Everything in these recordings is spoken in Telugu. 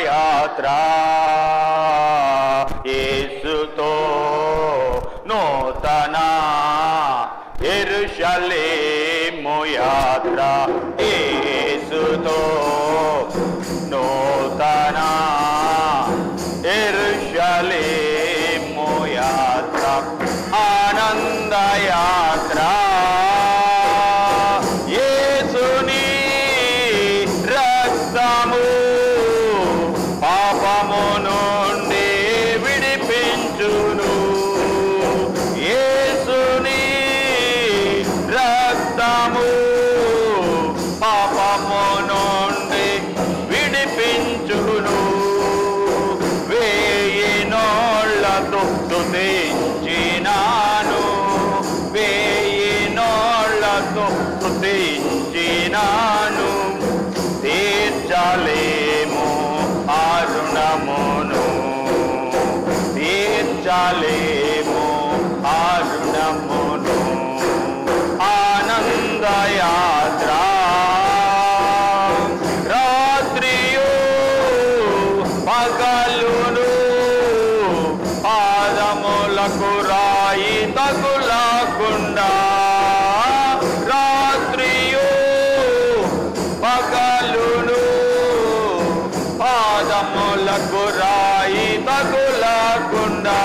యాత్ర యేసుతో నూతన యెరూషలేము యాత్ర యేసుతో నూతన యెరూషలేము యాత్ర ఆనంద యాత్ర యేసుని రక్తము పాపము నుండి విడిపించును యేసుని రక్తము పాపము నుండి విడిపించును వేయి నోళ్ళతో స్తుతించినాను వేయి నోళ్ళతో స్తుతించినాను తీర్చలేము అరుణమును తీర్చలేము అరుణమును ఆనంద యాత్ర రాత్రియు పగలును పాదములకు రాయి తగులకుండా రాత్రియు పగలును పాదములకు రాయి తగులకుండా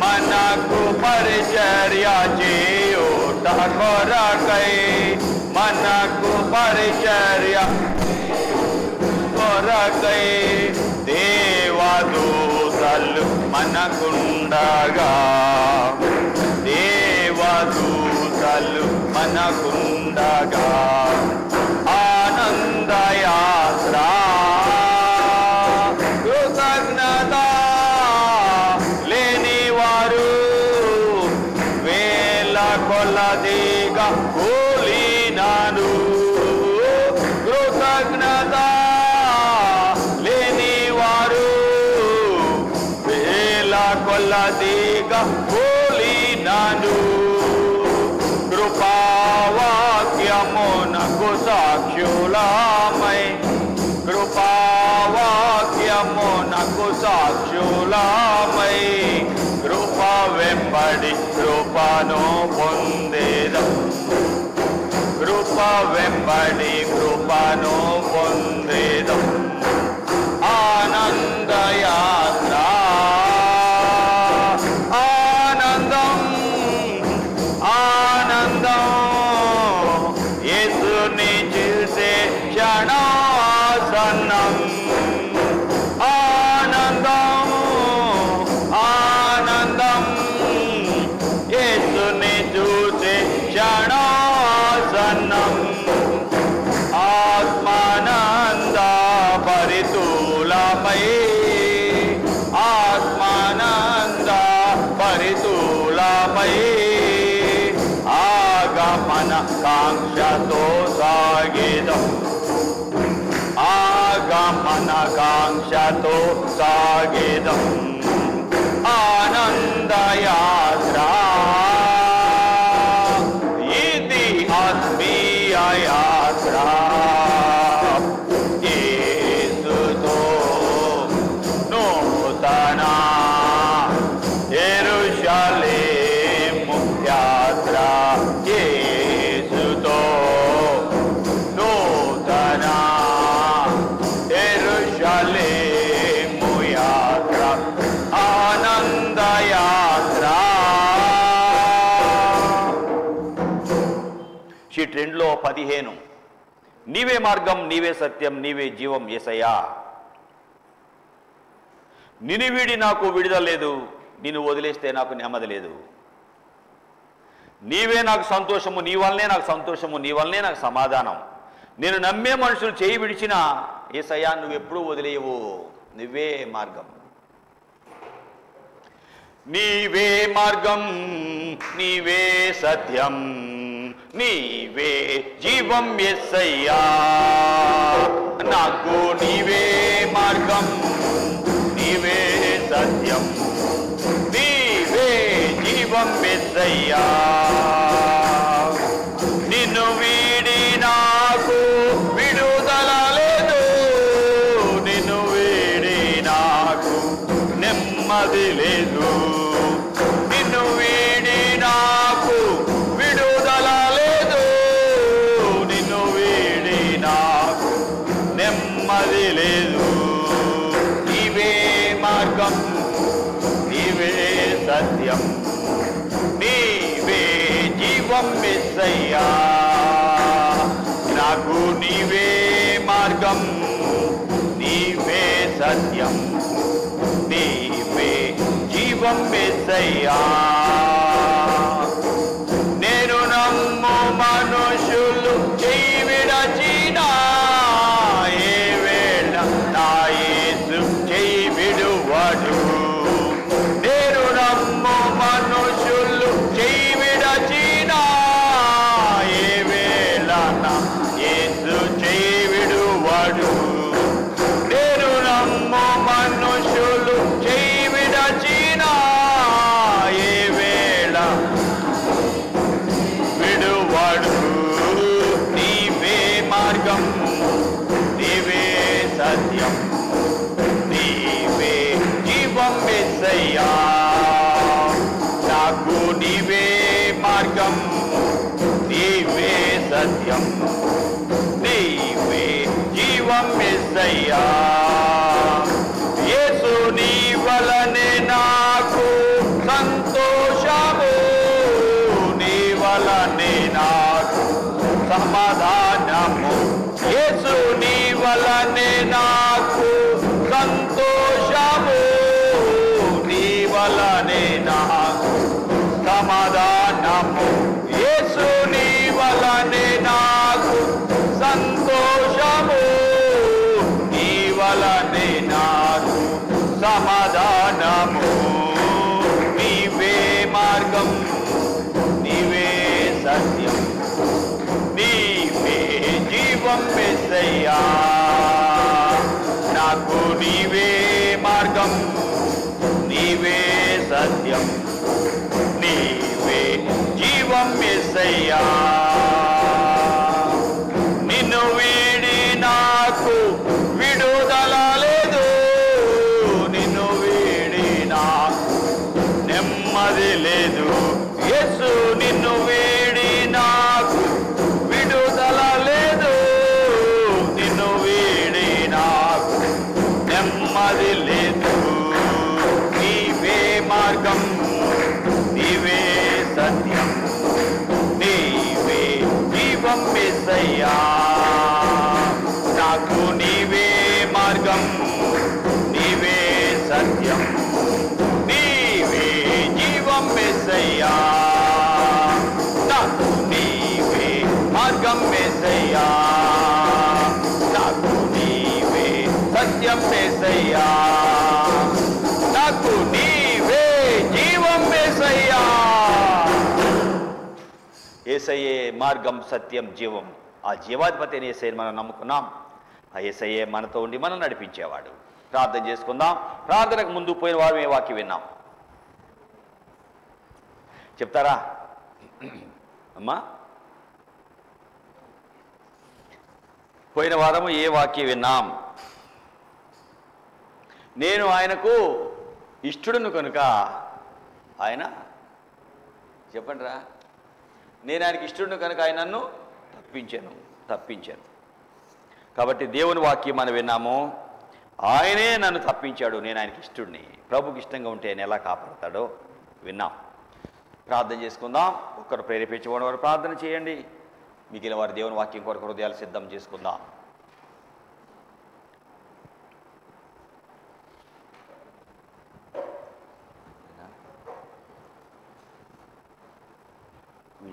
మనకు పరిచర్య చేయుట కొరకై మనకు పరిచర్య కొరకై దేవదూతలు మనకుండగా దేవదూతలు మనకుండగా ఆనంద యాత్ర కృతజ్ఞత లేని వారు వేల కొలదిగా కూలినాను కృతజ్ఞత లేని వారు వేల కొలదిగా కూలినాను కృపావాక్యమునకు సాక్షులమై కృపావాక్యమునకు సాక్షులమై కృప వెంబడి కృపను పొందేదం కృప వెంబడి కృపను పొందేదం ఆనంద యాత్ర ఆనందం ఆనందం యేసుని చూసే క్షణాసన్నం ఆనందం ఆనందం యేసుని చూసే క్షణాసన్నం ఆత్మానంద పరితులమై ఆత్మానంద పరితులమై ఆగమన కాంక్షతో సాగిదం ఆగమన కాంక్షతో సాగిదం ఆనంద యాత్ర ఇది ఆత్మీయ యాత్ర యేసుతో నూతన యెరూషలేము యాత్ర యేసుతో నూతన యెరూషలేము యాత్ర ఆనంద యాత్ర షీట్ 2లో 15 నీవే మార్గం నీవే సత్యం నీవే జీవం యేసయ్యా నిన్ను వీడి నాకు విడుదల లేదు నిన్ను వదిలేస్తే నాకు నెమ్మది లేదు నీవే నాకు సంతోషము నీ వల్లనే నాకు సంతోషము నీ వల్లనే నాకు సమాధానం నేను నమ్మే మనుషులు చేయి విడిచినా యేసయ్యా నువ్వు ఎప్పుడూ వదిలేయవు నువ్వే మార్గం నీవే మార్గం నీవే సత్యం నీవే జీవం యేసయ్యా నాకు నీవే మార్గం నీవే సత్యం నీవే జీవం యేసయ్యా నిన్ను వీడి నాకు విడుదల లేదు నెమ్మది లేదు. నిన్ను వీడి నాకు విడుదల లేదు. నిన్ను వీడి నాకు నెమ్మది లేదు. నీవే మార్గం, నీవే సత్యం, నీవే జీవం యేసయ్యా. నాకు నీవే మార్గం, నీవే సత్యం, నీవే జీవం యేసయ్యా. నేను నమ్ము మనుషులు చెయ్యి విడచినా ఏ వేళ నా యేసు చెయ్యి విడువడు. నేను నమ్ము మనుషులు చెయ్యి విడచినా ఏ వేళ నా యేసు చెయ్యి విడువడు. నేను నమ్ము మనుషులు చెయ్యి విడచినా ఏ వేళ విడువడు. నీవే మార్గం, నీవే సత్యం, నీవే జీవం యేసయ్యా. నాకు నీవే మార్గం, నీవే సత్యం, నీవే జీవం యేసయ్యా. యేసు నీ వలనే నాకు సంతోషము, నీ వలనే నాకు సమాధానము. యేసు నీ వలనే నాకు సంతోషము, నీ వలనే నాకు సమాధానము. యేసు నీ వలనే నాకు సంతోషము, నీ వలనే నాకు సమాధానము. నీవే మార్గం, నీవే సత్యం, నీవే జీవం యేసయ్యా. నాకు నీవే మార్గం, నీవే సత్యం, నీవే జీవం యేసయ్యా. నిన్ను వీడి నాకు విడుదల లేదు. నిన్ను వీడి నాకు నెమ్మది లేదు. యేసు నిన్ను వీడి నాకు విడుదల లేదు. నిన్ను వీడి నాకు నెమ్మది లేదు. నీవే మార్గం, నీవే సత్యం, నీవే జీవం యేసయ్యా. నాకు నీవే మార్గం, నీవే సత్యం, నీవే జీవం యేసయ్యా. నాకు నీవే మార్గం యేసయ్యా. నాకు నీవే సత్యం యేసయ్యా. నాకు నీవే జీవం యేసయ్యా. యేసయ్యే మార్గం, సత్యం, జీవం. ఆ జీవాధిపతి అయిన యేసయ్యని మనం నమ్ముకున్నాం. ఆ యేసయ్యే మనతో ఉండి మనం నడిపించేవాడు. ప్రార్థన చేసుకుందాం. ప్రార్థనకు ముందు పోయిన వారం ఏ వాక్యం విన్నాం చెప్తారా అమ్మా? పోయిన వారము ఏ వాక్యం విన్నాం? నేను ఆయనకు ఇష్టడును కనుక ఆయన, చెప్పండి రా, నేను ఆయనకి ఇష్టడును కనుక ఆయన నన్ను తప్పించాను. కాబట్టి దేవుని వాక్యం మనం విన్నాము. ఆయనే నన్ను తప్పించాడు, నేను ఆయనకి ఇష్టడిని. ప్రభుకి ఇష్టంగా ఉంటే ఆయన ఎలా కాపాడతాడో విన్నాం. ప్రార్థన చేసుకుందాం. ఒక్కరు ప్రేరేపించబడిన వారు ప్రార్థన చేయండి. మిగిలిన వారు దేవుని వాక్యం కొరకు హృదయాలు సిద్ధం చేసుకుందాం.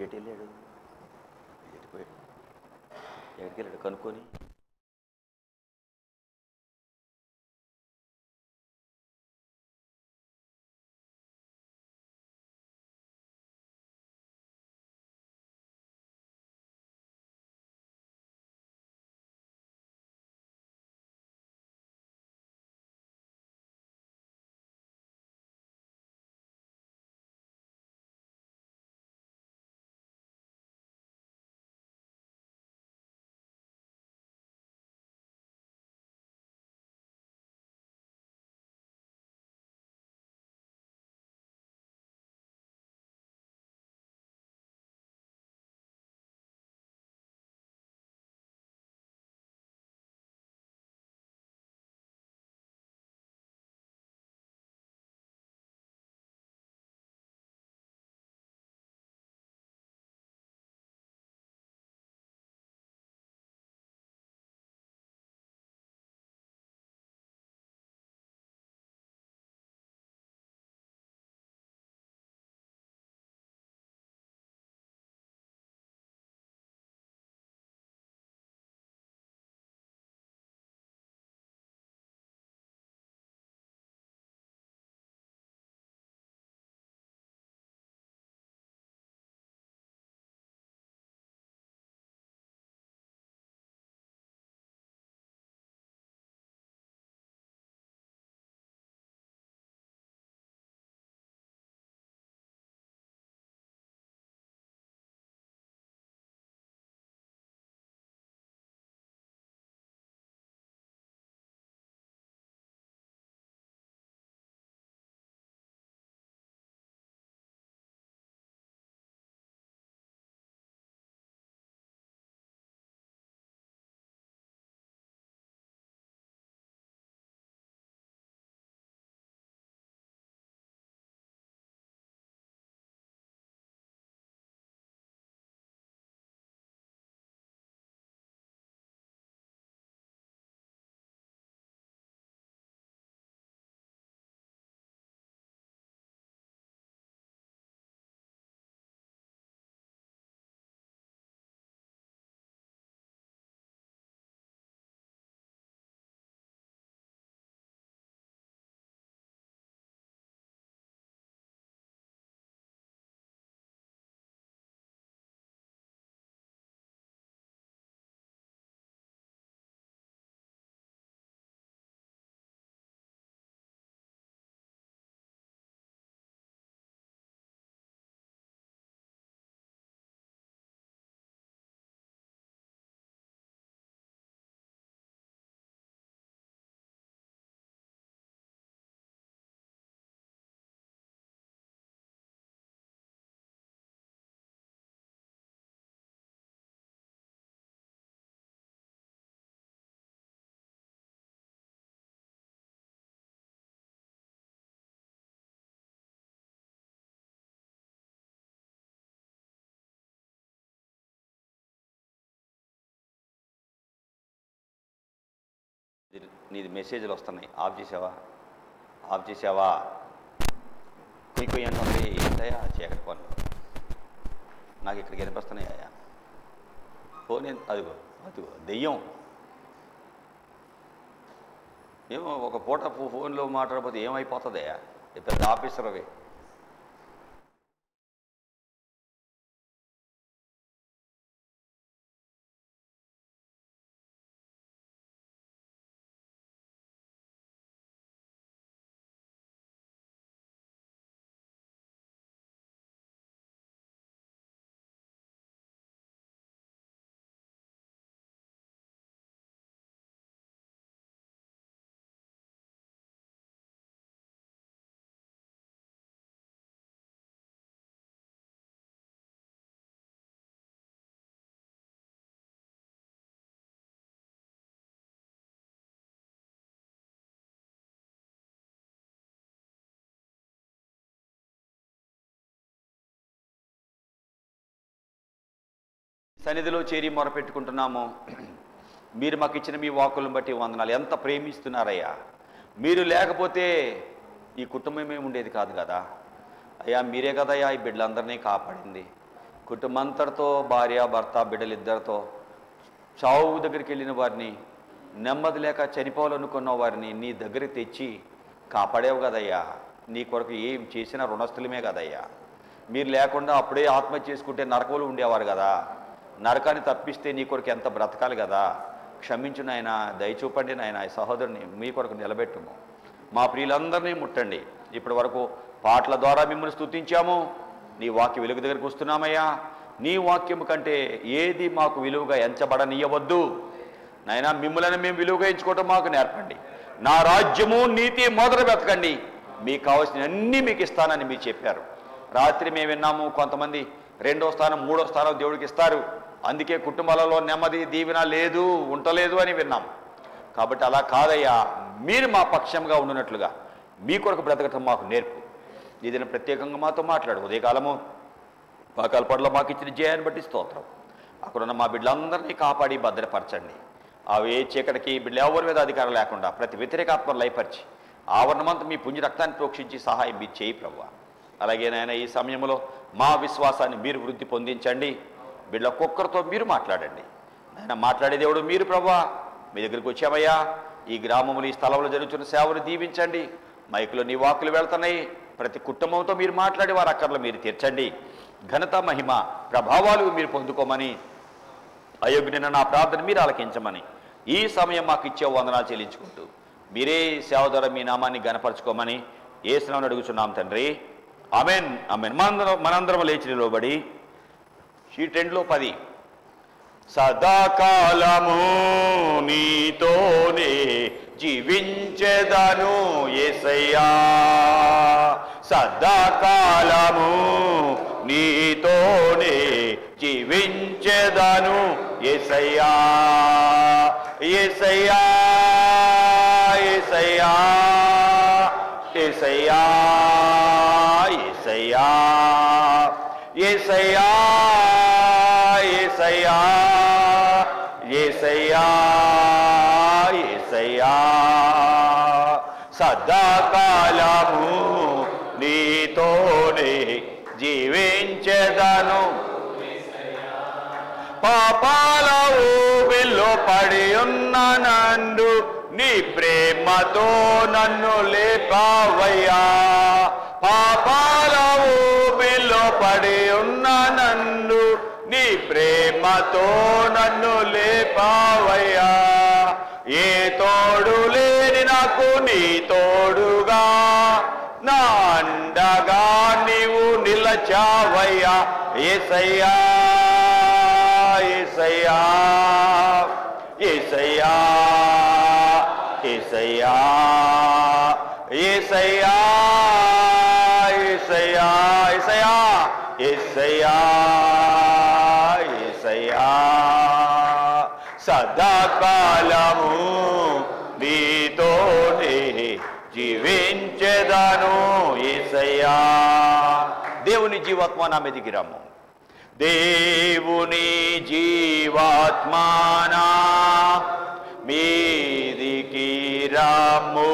ఎటు వెళ్ళాడు? ఎక్కడికి వెళ్ళాడు కనుక్కొని నీది మెసేజ్లు వస్తున్నాయి, ఆఫ్ చేసావా కొయ్యి అంటుంది. ఏంటయ్యా చీకటి పనులు నాకు ఇక్కడికి వినిపిస్తున్నాయా? ఫోన్ అదిగో దెయ్యం. ఏమో ఒక పూట ఫోన్లో మాట్లాడకపోతే ఏమైపోతుందయ్యా? పెద్ద ఆఫీసర్ అవి. సన్నిధిలో చేరి మొరపెట్టుకుంటున్నాము. మీరు మాకు ఇచ్చిన మీ వాక్కులను బట్టి వందనాలు. ఎంత ప్రేమిస్తున్నారయ్యా. మీరు లేకపోతే ఈ కుటుంబమే ఉండేది కాదు కదా అయ్యా. మీరే కదయ్యా ఈ బిడ్డలందరినీ కాపాడింది. కుటుంబంతటితో భార్య భర్త బిడ్డలిద్దరితో చావు దగ్గరికి వెళ్ళిన వారిని, నెమ్మది లేక చనిపోవాలనుకున్న వారిని నీ దగ్గరికి తెచ్చి కాపాడేవు కదయ్యా. నీ కొరకు ఏం చేసినా రుణస్థులమే కదయ్యా. మీరు లేకుండా అప్పుడే ఆత్మహత్య చేసుకుంటే నరకంలో ఉండేవారు కదా. నరకాన్ని తప్పిస్తే నీ కొరకు ఎంత బ్రతకాలి కదా. క్షమించు నాయన, దయచూపండి నాయన. ఈ సహోదరుని మీ కొరకు నిలబెట్టుము. మా ప్రియులందరినీ ముట్టండి. ఇప్పటి వరకు పాటల ద్వారా మిమ్మల్ని స్తుతించాము. నీ వాక్య వెలుగు దగ్గరికి వస్తున్నామయ్యా. నీ వాక్యం కంటే ఏది మాకు విలువగా ఎంచబడనీయవద్దు నాయన. మిమ్మల్ని మేము విలువగా ఎంచుకోవటం మాకు నేర్పండి. నా రాజ్యము నీతి మొదలు బ్రతకండి, మీకు కావాల్సిన అన్నీ మీకు ఇస్తానని మీరు చెప్పారు. రాత్రి మేము విన్నాము, కొంతమంది 2వ స్థానం 3వ స్థానం దేవుడికి ఇస్తారు, అందుకే కుటుంబాలలో నెమ్మది దీవెన లేదు ఉండలేదు అని విన్నాం. కాబట్టి అలా కాదయ్యా, మీరు మా పక్షంగా ఉండినట్లుగా మీ కొరకు బ్రతకటం మాకు నేర్పు. ఏదైనా ప్రత్యేకంగా మాతో మాట్లాడు. ఉదయకాలము పాకాలపాడులో మాకు ఇచ్చిన జయాన్ని బట్టి స్తోత్రం. అక్కడున్న మా బిడ్డలందరినీ కాపాడి భద్రపరచండి. అవి ఏ చీకటికి బిడ్డలు ఎవరి మీద అధికారం లేకుండా ప్రతి వ్యతిరేకాత్మను లయపరిచి ఆవరణమంతా మీ పుణ్య రక్తాన్ని ప్రోక్షించి సహాయం మీరు చేయి ప్రభువా. అలాగే నాయన ఈ సమయంలో మా విశ్వాసాన్ని మీరు వృద్ధి పొందించండి. బిడ్డల ఒక్కొక్కరితో మీరు మాట్లాడండి నాయన. మాట్లాడే దేవుడు మీరు ప్రభువా. మీ దగ్గరికి వచ్చామయ్యా. ఈ గ్రామంలో ఈ స్థలంలో జరుగుతున్న సేవను దీవించండి. మైకులో నీ వాక్కులు వెళ్తున్నాయి. ప్రతి కుటుంబంతో మీరు మాట్లాడి వారి అక్కర్లు మీరు తీర్చండి. ఘనత మహిమ ప్రభావాలు మీరు పొందుకోమని, అయోగ్యుడైన నా ప్రార్థన మీరు ఆలకించమని ఈ సమయం మాకు ఇచ్చే వందనాలు చెల్లించుకుంటూ మీరే సేవ ద్వారా మీ నామాన్ని ఘనపరచుకోమని యేసునామమున అడుగుచున్నాం తండ్రి. Amen amen. మనందరం లేచి నిలబడి షీట్ 2లో 10 సదాకాలము నీతోనే జీవించెదను యేసయ్యా. సదాకాలము నీతోనే జీవించెదను యేసయ్యా. యేసయ్యా యేసయ్యా యేసయ్యా యేసయ్యా యేసయ్యా యేసయ్యా యేసయ్యా యేసయ్యా. సదాకాలము నీతోనే జీవించెదను. పాపాల ఊబిలో పడి ఉన్న నన్ను నీ ప్రేమతో నన్ను లేపావయ్యా. పాపాల ఊబిలో పడి ఉన్న నన్ను నీ ప్రేమతో నన్ను లేపావయ్యా. ఏ తోడు లేని నాకు నీ తోడుగా నా అండగా నీవు నిలచావయ్యా. యేసయ్యా యేసయ్యా యేసయ్యా యేసయ్యా యేసయ్యా యేసయ్యా యేసయ్యా యేసయ్యా. సదాకాలము నీతోనే జీవించెదను యేసయ్యా. దేవుని జీవాత్మ నా మీదికి రమ్ము. దేవుని జీవాత్మానా మీదికి రాము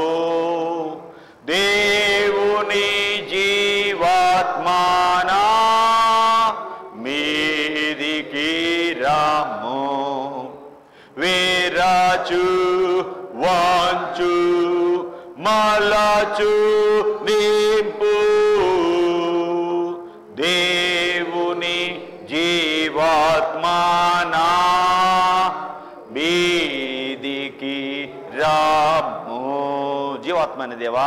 దేవుని జీవాత్మానా మీదికి రాము వీరాచు వాంచు మలచు నింపు దేవుని జీవాత్మానా మీదికి రాము. జీవాత్మని దేవా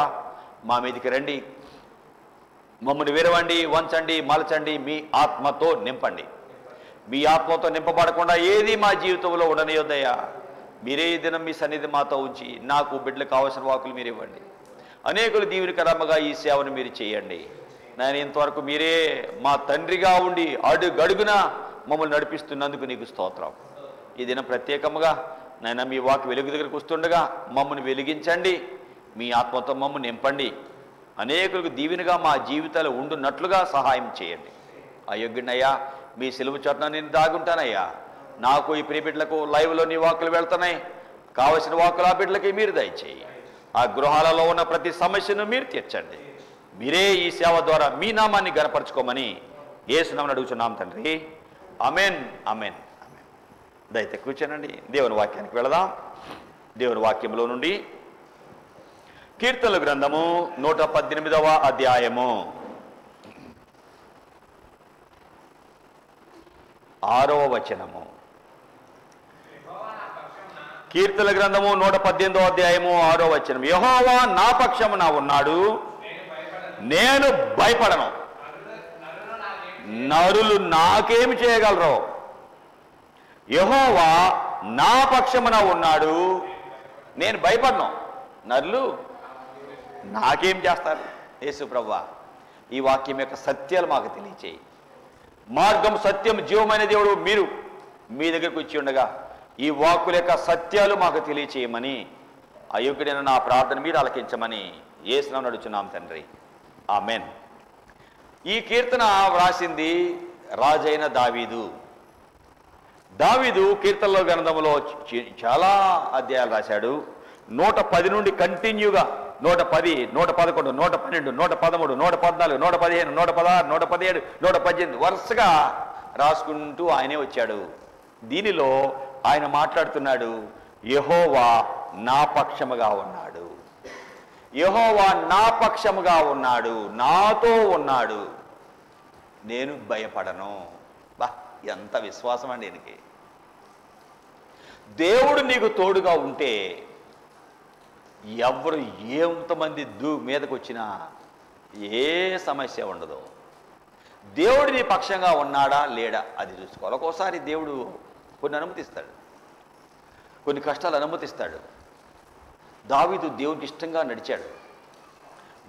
మా మీదికి రండి, మమ్మల్ని విరవండి, వంచండి, మలచండి, మీ ఆత్మతో నింపండి. మీ ఆత్మతో నింపబడకుండా ఏది మా జీవితంలో ఉండనియొద్దయ్యా. మీరే ఈ దినం మీ సన్నిధి మాతో ఉంచి నాకు బిడ్డలకు కావాల్సిన వాకులు మీరు ఇవ్వండి. అనేకులు దీవెనకరముగా ఈ సేవను మీరు చేయండి. నేను ఇంతవరకు మీరే మా తండ్రిగా ఉండి అడుగడుగున మమ్మల్ని నడిపిస్తున్నందుకు నీకు స్తోత్రం. ఈ దినం ప్రత్యేకముగా నాయన మీ వాక్కు వెలుగు దగ్గరకు వస్తుండగా మమ్మల్ని వెలిగించండి, మీ ఆత్మతో మమ్మల్ని నింపండి. అనేకులకు దీవెనగా మా జీవితాలు ఉండున్నట్లుగా సహాయం చేయండి. అయోగ్యునయ్యా, మీ సిలువ చోట్న నేను దాగుంటానయ్యా. నాకు ఈ ప్రియ బిడ్డలకు లైవ్లో నీ వాక్కులు వెళ్తున్నాయి, కావలసిన వాక్కులు ఆ బిడ్డలకి మీరు దయచేయి. ఆ గృహాలలో ఉన్న ప్రతి సమస్యను మీరు తీర్చండి. మీరే ఈ సేవ ద్వారా మీ నామాన్ని గణపరచుకోమని యేసునామమున అడుగుచున్నాం తండ్రి. ఆమేన్, ఆమేన్, ఆమేన్. దయచేసి కూర్చోనండి, దేవుని వాక్యానికి వెళదాం. దేవుని వాక్యంలో నుండి కీర్తనల గ్రంథము 118వ అధ్యాయము 6వ వచనము. కీర్తనల గ్రంథము 118వ అధ్యాయము 6వ వచనం. యెహోవా నా పక్షమున ఉన్నాడు, నేను భయపడను. నరులు నాకేమి చేయగలరో? యెహోవా నా పక్షమున ఉన్నాడు, నేను భయపడను. నరులు నాకేం చేస్తారు? యేసు ప్రభువా, ఈ వాక్యం యొక్క సత్యాలు మాకు తెలియచేయి. మార్గం, సత్యం, జీవమైన దేవుడు మీరు మీ దగ్గరకు వచ్చి ఉండగా ఈ వాక్కుల యొక్క సత్యాలు మాకు తెలియచేయమని అయోగ్యుడైన నా ప్రార్థన మీరు ఆలకించమని యేసునామమున అడుగుచున్నాం తండ్రి. ఆమేన్. ఈ కీర్తన వ్రాసింది రాజైన దావీదు. దావీదు కీర్తనల గ్రంథంలో చాలా అధ్యాయాలు రాశాడు. 110 నుండి కంటిన్యూగా 110, 111, 112, 113, 114, 115, 116, 117, 118 వరుసగా రాసుకుంటూ ఆయనే వచ్చాడు. దీనిలో ఆయన మాట్లాడుతున్నాడు, యెహోవా నా పక్షముగా ఉన్నాడు, యెహోవా నా పక్షముగా ఉన్నాడు, నాతో ఉన్నాడు, నేను భయపడను. బా, ఎంత విశ్వాసం అండి ఈయనకి. దేవుడు నీకు తోడుగా ఉంటే ఎవరు ఎంతమంది మీదకు వచ్చినా ఏ సమస్య ఉండదు. దేవుడు నీ పక్షంగా ఉన్నాడా లేడా అది చూసుకోవాలి. ఒక్కోసారి దేవుడు కొన్ని అనుమతిస్తాడు, కొన్ని కష్టాలు అనుమతిస్తాడు. దావీదు దేవునికి ఇష్టంగా నడిచాడు.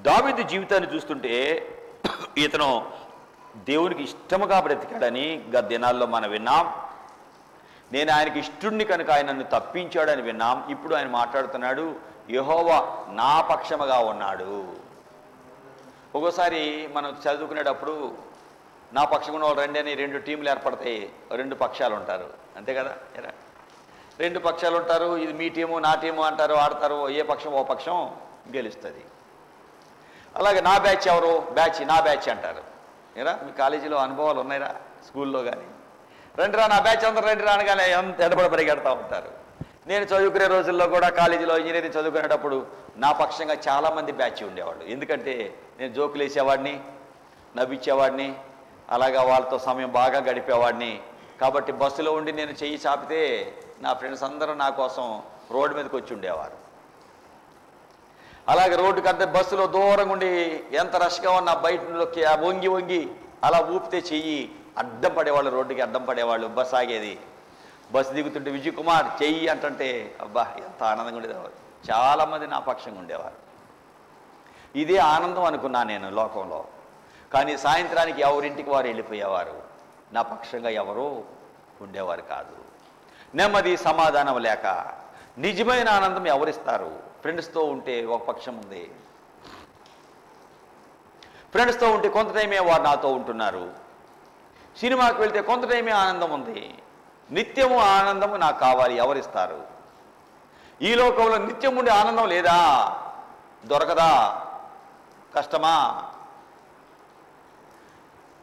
దావీదు జీవితాన్ని చూస్తుంటే ఇతను దేవునికి ఇష్టముగా బ్రతికాడని గత దినాల్లో మనం విన్నాం. నేను ఆయనకి ఇష్టుడిని కనుక ఆయన నన్ను తప్పించాడని విన్నాం. ఇప్పుడు ఆయన మాట్లాడుతున్నాడు, యెహోవా నా పక్షముగా ఉన్నాడు. ఒక్కోసారి మనం చదువుకునేటప్పుడు నా పక్షంగా ఉన్న వాళ్ళు రండి అని 2 టీంలు ఏర్పడతాయి, 2 పక్షాలు ఉంటారు, అంతే కదా. 2 పక్షాలు ఉంటారు, ఇది మీ టీము నా టీము అంటారు, ఆడతారు. ఏ పక్షం ఓ పక్షం గెలుస్తుంది. అలాగే నా బ్యాచ్ ఎవరు, బ్యాచ్ నా బ్యాచ్ అంటారు. ఏరా మీ కాలేజీలో అనుభవాలు ఉన్నాయిరా, స్కూల్లో కానీ రండిరా నా బ్యాచ్ అందరూ రండిరా అనగానే ఎంత ఎడబడి పరిగెడతా ఉంటారు. నేను చదువుకునే రోజుల్లో కూడా కాలేజీలో ఇంజనీరింగ్ చదువుకునేటప్పుడు నా పక్షంగా చాలామంది బ్యాచ్ ఉండేవాళ్ళు. ఎందుకంటే నేను జోకులు వేసేవాడిని, నవ్వించేవాడిని, అలాగా వాళ్ళతో సమయం బాగా గడిపేవాడిని. కాబట్టి బస్సులో ఉండి నేను చెయ్యి చాపితే నా ఫ్రెండ్స్ అందరూ నా కోసం రోడ్డు మీదకి వచ్చి ఉండేవారు. అలాగే రోడ్డుకి అంటే బస్సులో దూరంగా ఉండి ఎంత రష్గా ఉన్నా బయటలోకి వంగి వంగి అలా ఊపితే చెయ్యి అడ్డం పడేవాళ్ళు, రోడ్డుకి అడ్డం పడేవాళ్ళు. బస్సు ఆగేది, బస్సు దిగుతుంటే విజయ్ కుమార్ చెయ్యి అంటుంటే అబ్బా ఎంత ఆనందంగా ఉండేవారు. చాలామంది నా పక్షంగా ఉండేవారు. ఇదే ఆనందం అనుకున్నా నేను లోకంలో. కానీ సాయంత్రానికి ఎవరింటికి వారు వెళ్ళిపోయేవారు, నా పక్షంగా ఎవరూ ఉండేవారు కాదు. నెమ్మది సమాధానం లేక నిజమైన ఆనందం ఎవరిస్తారు? ఫ్రెండ్స్తో ఉంటే ఒక పక్షం ఉంది, ఫ్రెండ్స్తో ఉంటే కొంత టైమే వారు నాతో ఉంటున్నారు. సినిమాకి వెళ్తే కొంత టైమే ఆనందం ఉంది, నిత్యము ఆనందము నాకు కావాలి, ఎవరిస్తారు? ఈ లోకంలో నిత్యం ఉండే ఆనందం లేదా? దొరకదా? కష్టమా?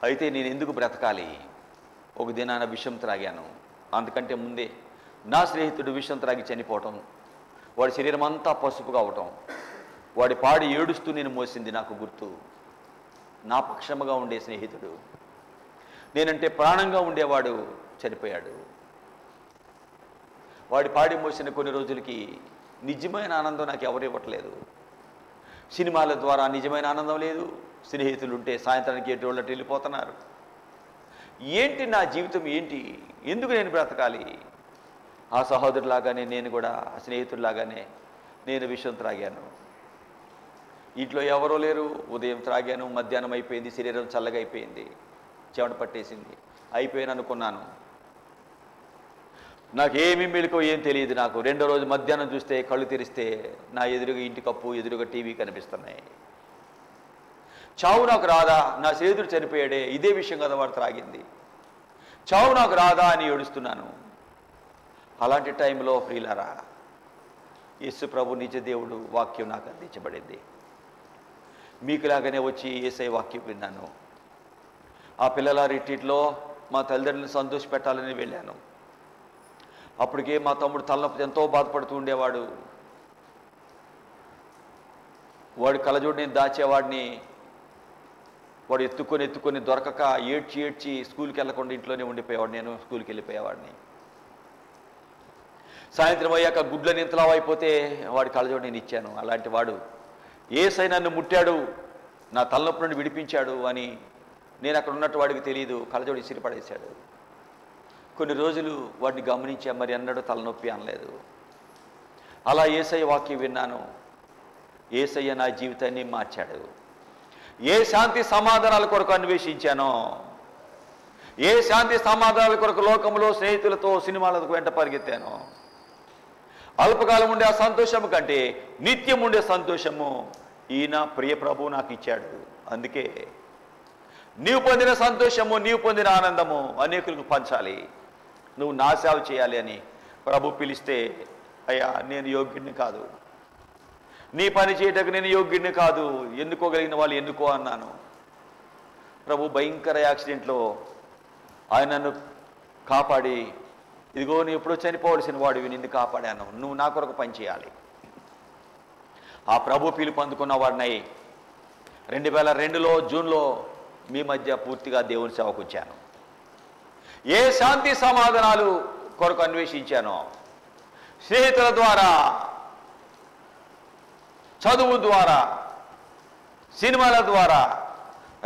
అయితే నేను ఎందుకు బ్రతకాలి? ఒక దినాన విషం త్రాగాను, అందుకంటే ముందే నా స్నేహితుడు విషం త్రాగి చనిపోవటం, వాడి శరీరం అంతా పసుపుగా అవటం, వాడి పాడి ఏడుస్తూ నేను మోసింది నాకు గుర్తు. నా పక్షముగా ఉండే స్నేహితుడు, నేనంటే ప్రాణంగా ఉండేవాడు చనిపోయాడు. వాడి పాడి మోసిన కొన్ని రోజులకి నిజమైన ఆనందం నాకు ఎవరు ఇవ్వట్లేదు. సినిమాల ద్వారా నిజమైన ఆనందం లేదు. స్నేహితులు ఉంటే సాయంత్రానికి ఎటువంటి వెళ్ళిపోతున్నారు. ఏంటి నా జీవితం? ఏంటి? ఎందుకు నేను బ్రతకాలి? ఆ సహోదరులాగానే నేను కూడా, ఆ స్నేహితుడిలాగానే నేను విషం త్రాగాను. ఇంట్లో ఎవరో లేరు. ఉదయం త్రాగాను, మధ్యాహ్నం అయిపోయింది, శరీరం చల్లగా అయిపోయింది, చెమట పట్టేసింది, అయిపోయాను అనుకున్నాను. నాకేమీ మెలుకో ఏం తెలియదు. నాకు రెండో రోజు మధ్యాహ్నం చూస్తే కళ్ళు తెరిస్తే నా ఎదురుగా ఇంటి కప్పు, ఎదురుగా టీవీ కనిపిస్తున్నాయి. చావు నాకు రాదా? నా స్నేహితుడు చనిపోయాడే, ఇదే విషయం కదా వాడు త్రాగింది. చావు నాకు రాదా అని ఏడుస్తున్నాను. అలాంటి టైంలో ప్రియులారా, యేసు ప్రభు నిజ దేవుడు వాక్యం నాకు అందించబడింది. మీకులాగానే వచ్చి యేసయ్య వాక్యం విన్నాను. ఆ పిల్లల రిట్రీట్లో మా తల్లిదండ్రులను సంతోషపెట్టాలని వెళ్ళాను. అప్పటికే మా తమ్ముడు తలనొప్పి ఎంతో బాధపడుతూ ఉండేవాడు. వాడి కళ్ళజోడు నేను దాచేవాడిని. వాడు ఎత్తుకొని దొరకక ఏడ్చి స్కూల్కి వెళ్ళకుండా ఇంట్లోనే ఉండిపోయేవాడు. నేను స్కూల్కి వెళ్ళిపోయేవాడిని. సాయంత్రం అయ్యాక గుడ్లని ఇంతలా అయిపోతే వాడి కళ్ళజోడు నేను ఇచ్చాను. అలాంటి వాడు యేసయ్య నన్ను ముట్టాడు, నా తలనొప్పి నుండి విడిపించాడు అని నేను అక్కడ ఉన్నట్టు వాడికి తెలియదు. కళ్ళజోడు ఇసిరి పడేశాడు. కొన్ని రోజులు వాడిని గమనించా, మరి అన్నాడు తలనొప్పి అనలేదు. అలా యేసయ్య వాక్యం విన్నాను. యేసయ్య నా జీవితాన్ని మార్చాడు. ఏ శాంతి సమాధానాల కొరకు అన్వేషించానో, ఏ శాంతి సమాధానాల కొరకు లోకంలో స్నేహితులతో సినిమాలకు వెంట పరిగెత్తానో, అల్పకాలం ఉండే ఆ సంతోషము కంటే నిత్యం ఉండే సంతోషము ఈయన ప్రియ ప్రభువు నాకు ఇచ్చాడు. అందుకే నీవు పొందిన సంతోషము, నీవు పొందిన ఆనందము అనేకులకు పంచాలి, నువ్వు నా సేవ చేయాలి అని ప్రభు పిలిస్తే, అయ్యా నేను యోగ్యుడిని కాదు, నీ పని చేయటకు నేను యోగ్యుడిని కాదు, ఎన్నుకోగలిగిన వాళ్ళు ఎన్నుకో అన్నాను. ప్రభు భయంకర యాక్సిడెంట్లో ఆయన నన్ను కాపాడి, ఇదిగో నీ ఎప్పుడో చనిపోవలసిన వాడివి, నిన్ను కాపాడాను, నువ్వు నా కొరకు పని చేయాలి. ఆ ప్రభు పిలుపు అందుకున్న వాడినై 2002లో జూన్లో మీ మధ్య పూర్తిగా దేవుని సేవకు వచ్చాను. ఏ శాంతి సమాధానాలు కొరకు అన్వేషించానో, స్నేహితుల ద్వారా, చదువు ద్వారా, సినిమాల ద్వారా,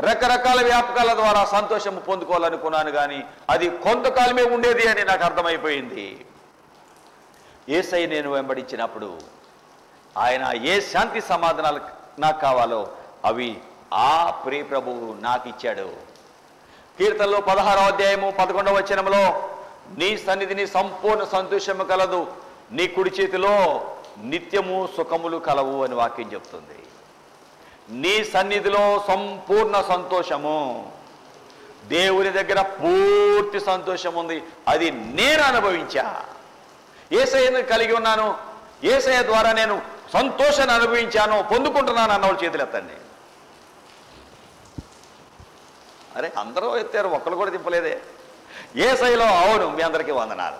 రకరకాల వ్యాపకాల ద్వారా సంతోషం పొందుకోవాలనుకున్నాను. కానీ అది కొంతకాలమే ఉండేది అని నాకు అర్థమైపోయింది. యేసయ్య నేను వెంబడించినప్పుడు ఆయన ఏ శాంతి సమాధానాలు నాకు కావాలో అవి ఆ ప్రియ ప్రభువు నాకు ఇచ్చాడు. కీర్తనలో 16వ అధ్యాయము 11వ వచనంలో, నీ సన్నిధిని సంపూర్ణ సంతోషము కలదు, నీ కుడి చేతిలో నిత్యము సుఖములు కలవు అని వాక్యం చెప్తుంది. నీ సన్నిధిలో సంపూర్ణ సంతోషము, దేవుని దగ్గర పూర్తి సంతోషం ఉంది. అది నేను అనుభవించా. యేసయ్యను కలిగి ఉన్నాను, యేసయ్య ద్వారా నేను సంతోషాన్ని అనుభవించాను, పొందుకుంటున్నాను అన్నవాళ్ళు చేతులు ఎత్తండి. అరే అందరూ ఎత్తారు, ఒక్కరు కూడా తిప్పలేదే. యేసయ్యలో, అవును, మీ అందరికీ వందనాలు.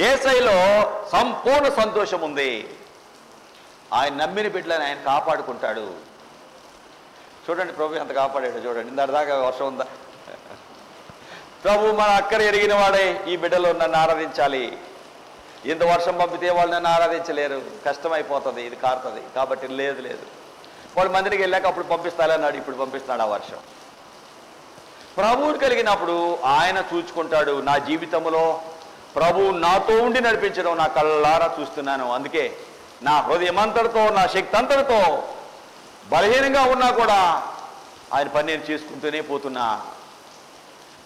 యేసయ్యలో సంపూర్ణ సంతోషం ఉంది. ఆయన నమ్మిన బిడ్డలను ఆయన కాపాడుకుంటాడు. చూడండి ప్రభు ఎంత కాపాడాడు చూడండి. ఇందాక వర్షం ఉందా? ప్రభు మన అక్కర ఎరిగిన వాడే ఈ బిడ్డలో నన్ను ఆరాధించాలి. ఇంత వర్షం పంపితే వాళ్ళు నన్ను ఆరాధించలేరు, కష్టమైపోతుంది, ఇది కారుతుంది, కాబట్టి లేదు వాళ్ళు మందిరికి వెళ్ళాక అప్పుడు పంపిస్తాలన్నాడు, ఇప్పుడు పంపిస్తున్నాడు ఆ వర్షం. ప్రభువుని కలిగినప్పుడు ఆయన చూచుకుంటాడు. నా జీవితంలో ప్రభువు నాతో ఉండి నడిపించడం నా కళ్ళారా చూస్తున్నాను. అందుకే నా హృదయం అంతటితో, నా శక్తి అంతటితో బలహీనంగా ఉన్నా కూడా ఆయన పని నేను చేసుకుంటూనే పోతున్నా.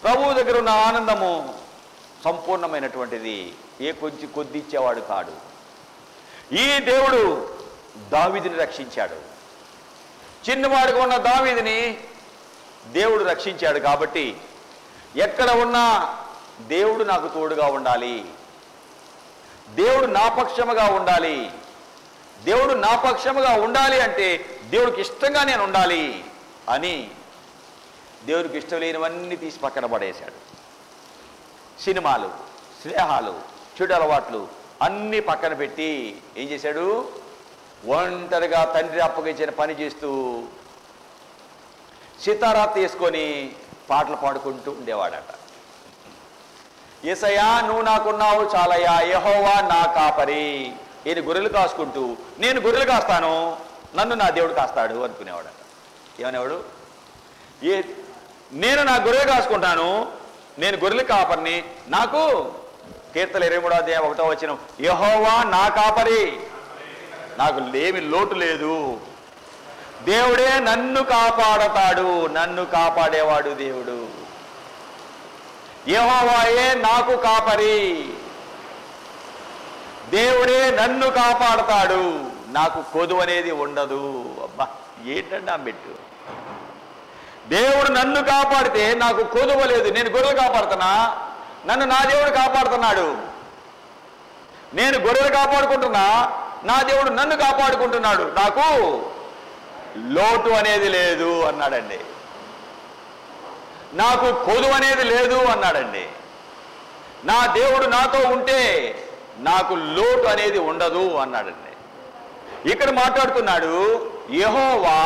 ప్రభువు దగ్గర ఉన్న ఆనందము సంపూర్ణమైనటువంటిది, ఏ కొంచెం కొద్ది ఇచ్చేవాడు కాడు. ఈ దేవుడు దావీదుని రక్షించాడు. చిన్నవాడిగా ఉన్న దావీదుని దేవుడు రక్షించాడు. కాబట్టి ఎక్కడ ఉన్నా దేవుడు నాకు తోడుగా ఉండాలి. దేవుడు నా పక్షముగా ఉండాలి. దేవుడు నా పక్షముగా ఉండాలి అంటే దేవుడికి ఇష్టంగా నేను ఉండాలి అని దేవుడికి ఇష్టం లేనివన్నీ తీసి పక్కన పడేశాడు. సినిమాలు, స్నేహాలు, చెడు అలవాట్లు అన్నీ పక్కన పెట్టి ఏం చేశాడు? ఒంటరిగా తండ్రి అప్పగించిన పని చేస్తూ సితారా తీసుకొని పాటలు పాడుకుంటూ ఉండేవాడట. యేసయ్యా నువ్వు నాకున్నావు చాలయ్యా, యెహోవా నా కాపరి. నేను గొర్రెలు కాసుకుంటూ నేను గొర్రెలు కాస్తాను, నన్ను నా దేవుడు కాస్తాడు అనుకునేవాడట. ఏమనేవాడు? నేను నా గొర్రెలు కాసుకుంటాను, నేను గొర్రెలు కాపరిని, నాకు కీర్తన 23:1 యెహోవా నా కాపరి, నాకు లేమి లోటు లేదు. దేవుడే నన్ను కాపాడతాడు, నన్ను కాపాడేవాడు దేవుడు. యెహోవాయే నాకు కాపరి, దేవుడే నన్ను కాపాడతాడు, నాకు కొదువు అనేది ఉండదు. అబ్బా ఏంటంటే ఆ మెట్టు! దేవుడు నన్ను కాపాడితే నాకు కొదువ లేదు. నేను గొర్రెలు కాపాడుతున్నా, నన్ను నా దేవుడు కాపాడుతున్నాడు. నేను గొర్రెలు కాపాడుకుంటున్నా, నా దేవుడు నన్ను కాపాడుకుంటున్నాడు, నాకు లోటు అనేది లేదు అన్నాడండి. నాకు కొదువు అనేది లేదు అన్నాడండి. నా దేవుడు నాతో ఉంటే నాకు లోటు అనేది ఉండదు అన్నాడండి. ఇక్కడ మాట్లాడుతున్నాడు, యెహోవా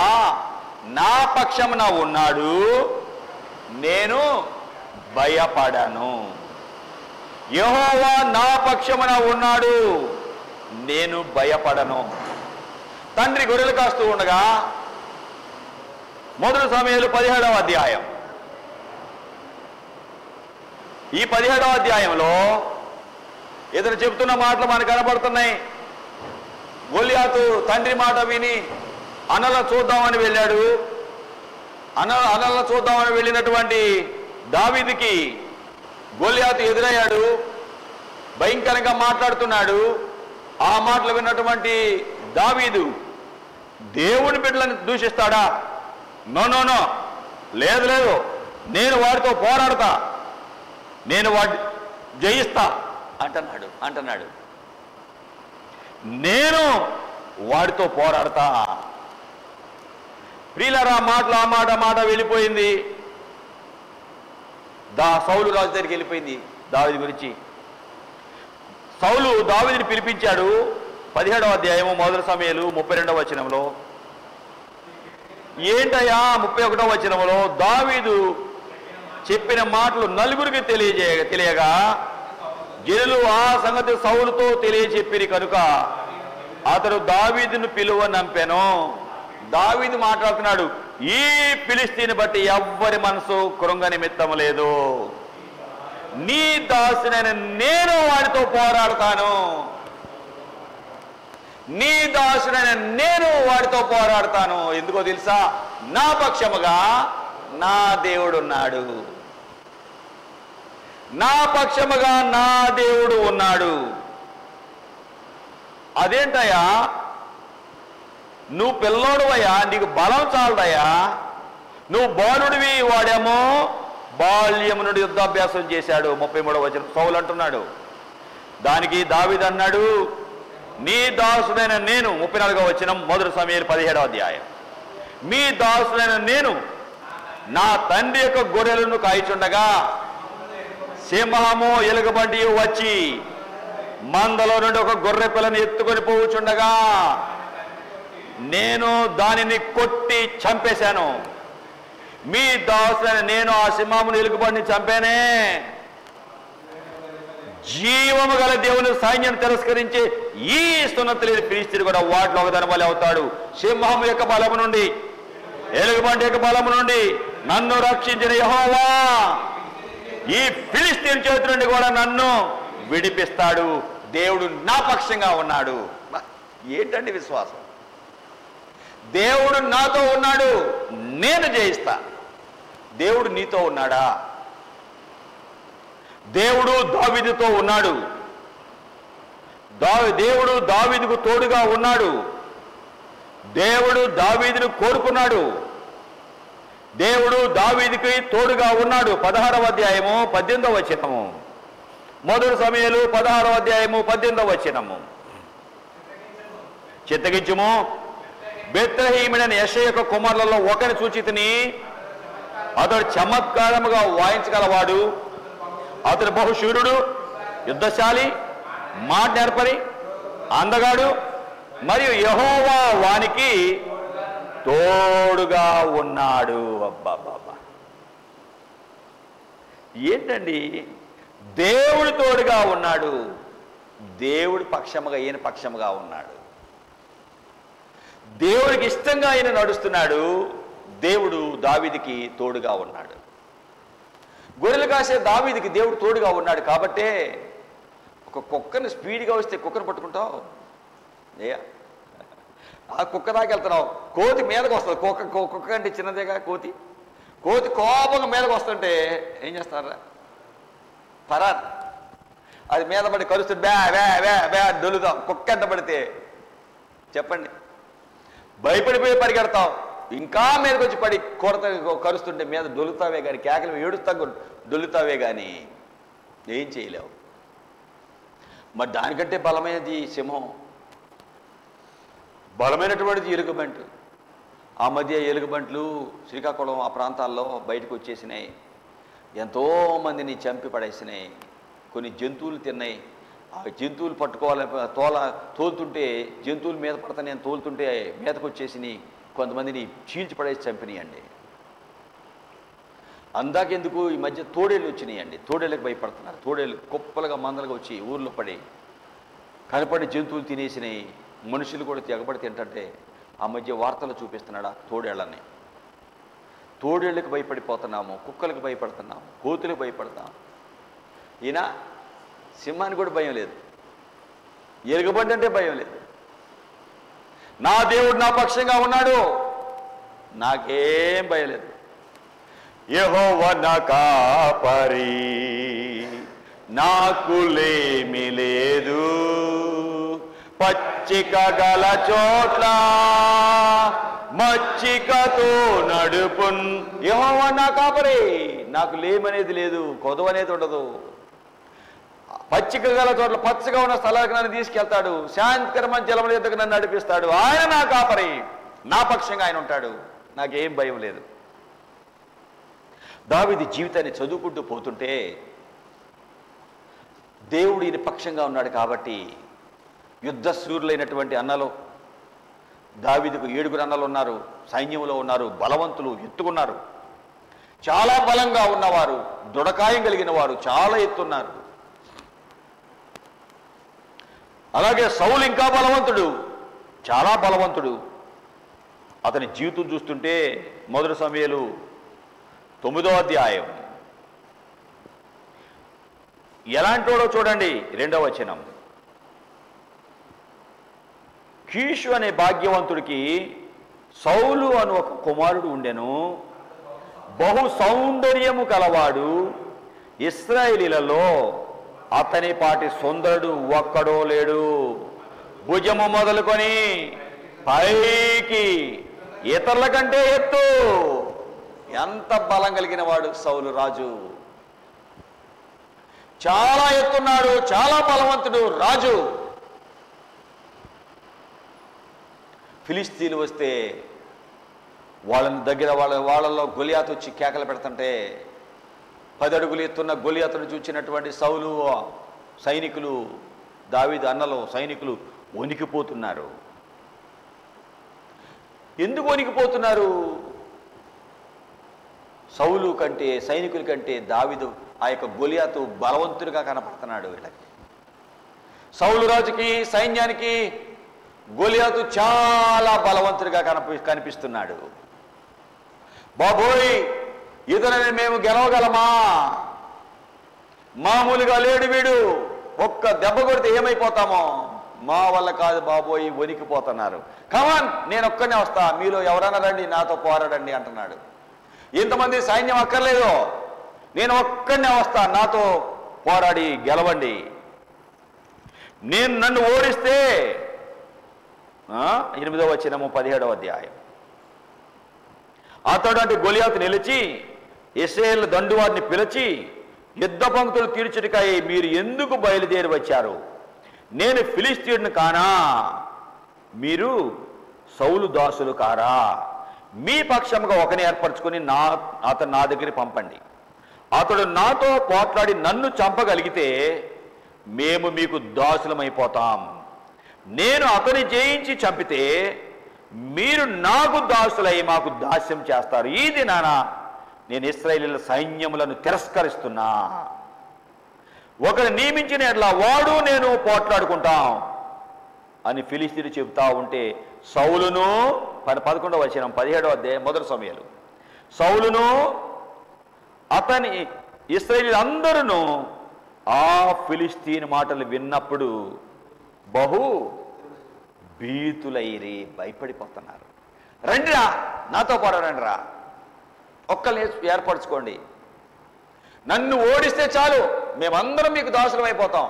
నా పక్షమున ఉన్నాడు, నేను భయపడను. యెహోవా నా పక్షమున ఉన్నాడు, నేను భయపడను. తండ్రి గొర్రెలు కాస్తూ ఉండగా 1 సమూయేలు 17వ అధ్యాయం, ఈ 17వ అధ్యాయంలో ఇతను చెప్తున్న మాటలు మనకు కనబడుతున్నాయి. గొల్యాతు తండ్రి మాట విని అన్నలను చూద్దామని వెళ్ళాడు. అన్నలను చూద్దామని వెళ్ళినటువంటి దావీదుకి గొల్యాతు ఎదురయ్యాడు, భయంకరంగా మాట్లాడుతున్నాడు. ఆ మాటలు విన్నటువంటి దావీదు దేవుని బిడ్డలను దూషిస్తాడా? నో నో నో, లేదు లేదు, నేను వాడితో పోరాడతా, నేను వాడి జయిస్తా అంటున్నాడు. నేను వాడితో పోరాడతా. ప్రియులారా, ఆ మాట వెళ్ళిపోయింది. సౌలు రాజు దగ్గరికి వెళ్ళిపోయింది దావీదు గురించి. సౌలు దావీదుని పిలిపించాడు. 17వ అధ్యాయము 1 సమూయేలు 32వ వచనంలో, ఏంటయ్యా 31వ వచనంలో దావీదు చెప్పిన మాటలు నలుగురికి తెలియగా జనులు ఆ సంగతి సౌలుతో తెలియచెప్పిరి కనుక అతడు దావీదును పిలువనంపెను. దావీదు మాట్లాడుతున్నాడు, ఈ ఫిలిష్తీని బట్టి ఎవ్వరి మనసు కృంగ నిమిత్తము లేదు. నీ దాసునైన నేను వాడితో పోరాడతాను, నీ దాసునైన నేను వాడితో పోరాడతాను. ఎందుకో తెలుసా? నా పక్షముగా నా దేవుడున్నాడు, నా పక్షముగా నా దేవుడు ఉన్నాడు. అదేంటయ్యా, నువ్వు పిల్లోడువయ్యా, నీకు బలం చాలదయ్యా, నువ్వు బాలుడివి, వాడేమో బాల్యము నుండి యుద్ధాభ్యాసం చేశాడు. 33వ వచనం సౌలు అంటున్నాడు. దానికి దావీదు అన్నాడు, నీ దాసుడైన నేను 34వ వచనం 1 సమూయేలు 17వ అధ్యాయం, మీ దాసుడైన నేను నా తండ్రి యొక్క గొర్రెలను కాయిచుండగా సింహము ఎలుగుబంటి వచ్చి మందలో నుండి ఒక గొర్రె పిల్లని ఎత్తుకొని పోవుచుండగా నేను దానిని కొట్టి చంపేశాను. మీ దాసులైన నేను ఆ సింహమును ఎలుగుబంటిని చంపానే. జీవము గల దేవుని సైన్యం తిరస్కరించి ఈ సున్నతి ఫిలిష్తీయుడు కూడా వాటిలో ఒకదాని వలె అవుతాడు. సింహము యొక్క బలము నుండి, ఎలుగుబంటి యొక్క బలము నుండి నన్ను రక్షించిన యెహోవా ఈ ఫిలిష్తీయుని చేతి నుండి కూడా నన్ను విడిపిస్తాడు. దేవుడు నా పక్షంగా ఉన్నాడు. ఏంటండి విశ్వాసం? దేవుడు నాతో ఉన్నాడు, నేను జయిస్తా. దేవుడు నీతో ఉన్నాడా? దేవుడు దావీదుతో ఉన్నాడు. దేవుడు దావీదుకు తోడుగా ఉన్నాడు. దేవుడు దావీదును కోరుకున్నాడు. దేవుడు దావీదుకి తోడుగా ఉన్నాడు. 16వ అధ్యాయము 18వ వచనము, మొదటి సమూయేలు 16వ అధ్యాయము 18వ వచనము. చిత్తగించుము, బెత్లెహేముడైన యెషయా యొక్క కుమారులలో ఒకని చూచితిని, అతడు చమత్కారముగా వాయించగలవాడు, అతడు బహుశూరుడు, యుద్ధశాలి, మాట నేర్పరి, అందగాడు, మరియు యెహోవా వానికి తోడుగా ఉన్నాడు. అబ్బాబాబా, ఏంటండి? దేవుడు తోడుగా ఉన్నాడు, దేవుడి పక్షముగా ఈయన పక్షముగా ఉన్నాడు, దేవుడికి ఇష్టంగా ఆయన నడుస్తున్నాడు, దేవుడు దావీదుకి తోడుగా ఉన్నాడు. గొర్రెలు కాసే దావీదుకి దేవుడు తోడుగా ఉన్నాడు కాబట్టే ఒక కుక్కని స్పీడ్గా వస్తే కుక్కను పట్టుకుంటావు, ఆ కుక్క దాకా వెళ్తున్నావు, కోతి మీదకి వస్తుంది. కుక్క అంటే చిన్నదేగా కోతి కోపంగా మీదకి వస్తుంటే ఏం చేస్తారా? పరార్. అది మీద పడి కరుస్తుంది, బ్యా బ్యా బ్యా బ్యా దొలుతాం. కుక్క ఎంత పడితే చెప్పండి, భయపడిపోయి పరిగెడతాం. ఇంకా మీదకి వచ్చి పడి కొరత కరుస్తుంటే మీద దొలుతావే కానీ, కేకలు ఏడుస్తా దొలుతావే కానీ ఏం చేయలేవు. మరి దానికంటే బలమైనది సింహం, బలమైనటువంటిది ఎలుగుబంటి. ఆ మధ్య ఎలుగుబంట్లు శ్రీకాకుళం ఆ ప్రాంతాల్లో బయటకు వచ్చేసినాయి, ఎంతోమందిని చంపి పడేసినాయి. కొన్ని జంతువులు తిన్నాయి. ఆ జంతువులు పట్టుకోవాలి, తోలుతుంటే జంతువుల మీద పడతా నేను తోలుతుంటే మీదకు వచ్చేసినాయి, కొంతమందిని చీల్చి పడేసి చంపినాయండి. అందాకెందుకు ఈ మధ్య తోడేళ్ళు వచ్చినాయండి, తోడేళ్ళకి భయపడుతున్నారు. తోడేళ్ళు కుప్పలుగా మందలుగా వచ్చి ఊర్లో పడి కనపడి జంతువులు తినేసినాయి, మనుషులు కూడా తెగబడి తింటే ఆ మధ్య వార్తలు చూపిస్తున్నాడు ఆ తోడేళ్ళని. తోడేళ్ళకి భయపడిపోతున్నాము, కుక్కలకు భయపడుతున్నాము, కోతులకు భయపడతాము. ఈయన సింహానికి కూడా భయం లేదు, ఎలుగుబంటి అంటే భయం లేదు. నా దేవుడు నా పక్షంగా ఉన్నాడు, నాకేం భయం లేదు. యెహోవా నా కాపరి, నాకు లేమి లేదు. పచ్చిక గల చోట్ల మచ్చికతో నడుపున్. యెహోవా నా కాపరి, నాకు లేమనేది లేదు, కొదవనేది ఉండదు. పచ్చిక గల చోట్ల పచ్చగా ఉన్న స్థలాలకు నన్ను తీసుకెళ్తాడు, శాంతికరమైన జలముల యొద్దకు నన్ను నడిపిస్తాడు. ఆయన నా కాపరి, నా పక్షంగా ఆయన ఉంటాడు, నాకేం భయం లేదు. దావీదు జీవితాన్ని చదువుకుంటూ పోతుంటే దేవుడు ఈయన పక్షంగా ఉన్నాడు కాబట్టి యుద్ధశూరులైనటువంటి అన్నలు, దావీదుకు 7 అన్నలు ఉన్నారు, సైన్యంలో ఉన్నారు, బలవంతులు, ఎత్తుకున్నారు, చాలా బలంగా ఉన్నవారు, దృఢకాయం కలిగిన వారు చాలా ఎత్తున్నారు. అలాగే సౌలు ఇంకా బలవంతుడు, చాలా బలవంతుడు. అతని జీవితం చూస్తుంటే మొదటి సమూయేలు 9వ అధ్యాయం ఎలాంటోడో చూడండి. 2వ వచనం. కీషు అనే భాగ్యవంతుడికి సౌలు అను ఒక కుమారుడు ఉండెను, బహు సౌందర్యము కలవాడు, ఇశ్రాయేలీలలో అతని పాటి సుందరుడు ఒక్కడో లేడు. భుజము మొదలుకొని పైకి ఇతరుల కంటే ఎత్తు. ఎంత బలం కలిగిన వాడు సౌలు రాజు, చాలా ఎత్తున్నాడు, చాలా బలవంతుడు రాజు. ఫిలిస్తీన్లు వస్తే వాళ్ళని దగ్గర వాళ్ళలో గొలియాతు వచ్చి కేకలు పెడుతుంటే 10 అడుగులు ఎత్తున్న గొలియాతును చూచినటువంటి సౌలు సైనికులు, దావీదు అన్నలు సైనికులు వణికిపోతున్నారు. ఎందుకు వణికిపోతున్నారు? సౌలు కంటే, సైనికుల కంటే దావీదు ఆ యొక్క గొలియాతు బలవంతుడిగా కనపడుతున్నాడు వీళ్ళకి. సౌలు రాజుకి, సైన్యానికి గొలియాతు చాలా బలవంతుడిగా కనిపిస్తున్నాడు. బాబోయ్, ఇతరులని మేము గెలవగలమా? మామూలుగా లేడు వీడు, ఒక్క దెబ్బ కొడితే ఏమైపోతామో, మా వల్ల కాదు బాబోయ్, వణికిపోతున్నారు. కమాన్, నేను ఒక్కనే వస్తా, మీలో ఎవరైనా రండి, నాతో పోరాడండి అంటున్నాడు. ఇంతమంది సైన్యం అక్కర్లేదు, నేను ఒక్కనే వస్తా, నాతో పోరాడి గెలవండి. నన్ను ఓడిస్తే 8వ వచనము 17వ అధ్యాయం. అతడు అంటే గొలియాతు నిలిచి ఇశ్రాయేలు దండువారిని పిలిచి యుద్ధ పంక్తులు తీర్చుటకై మీరు ఎందుకు బయలుదేరి వచ్చారు? నేను ఫిలిష్తీయుడిని కానా? మీరు సౌలు దాసులు కారా? మీ పక్షముగా ఒకని ఏర్పరచుకొని అతను నా దగ్గరికి పంపండి. అతడు నాతో పోట్లాడి నన్ను చంపగలిగితే మేము మీకు దాసులమైపోతాం. నేను అతని జయించి చంపితే మీరు నాకు దాసులై మాకు దాస్యం చేస్తారు. ఈ దినాన నేను ఇశ్రాయేలీయుల సైన్యములను తిరస్కరిస్తున్నా. ఒకరు నియమించిన ఎట్లా వాడు నేను పోట్లాడుకుంటాం అని ఫిలిష్తీయులు చెబుతా ఉంటే సౌలును 11వ వచనం 17వ అధ్యాయం మొదటి సమయాలు సౌలును అతని ఇశ్రాయేలీయులందరూ ఆ ఫిలిష్తీయుని మాటలు విన్నప్పుడు బహు భీతులైరి, భయపడిపోతున్నారు. రండిరా, నాతో పోరాడండిరా, ఒక్కరిని ఏర్పరచుకోండి, నన్ను ఓడిస్తే చాలు, మేమందరం మీకు దాసులం అయిపోతాం.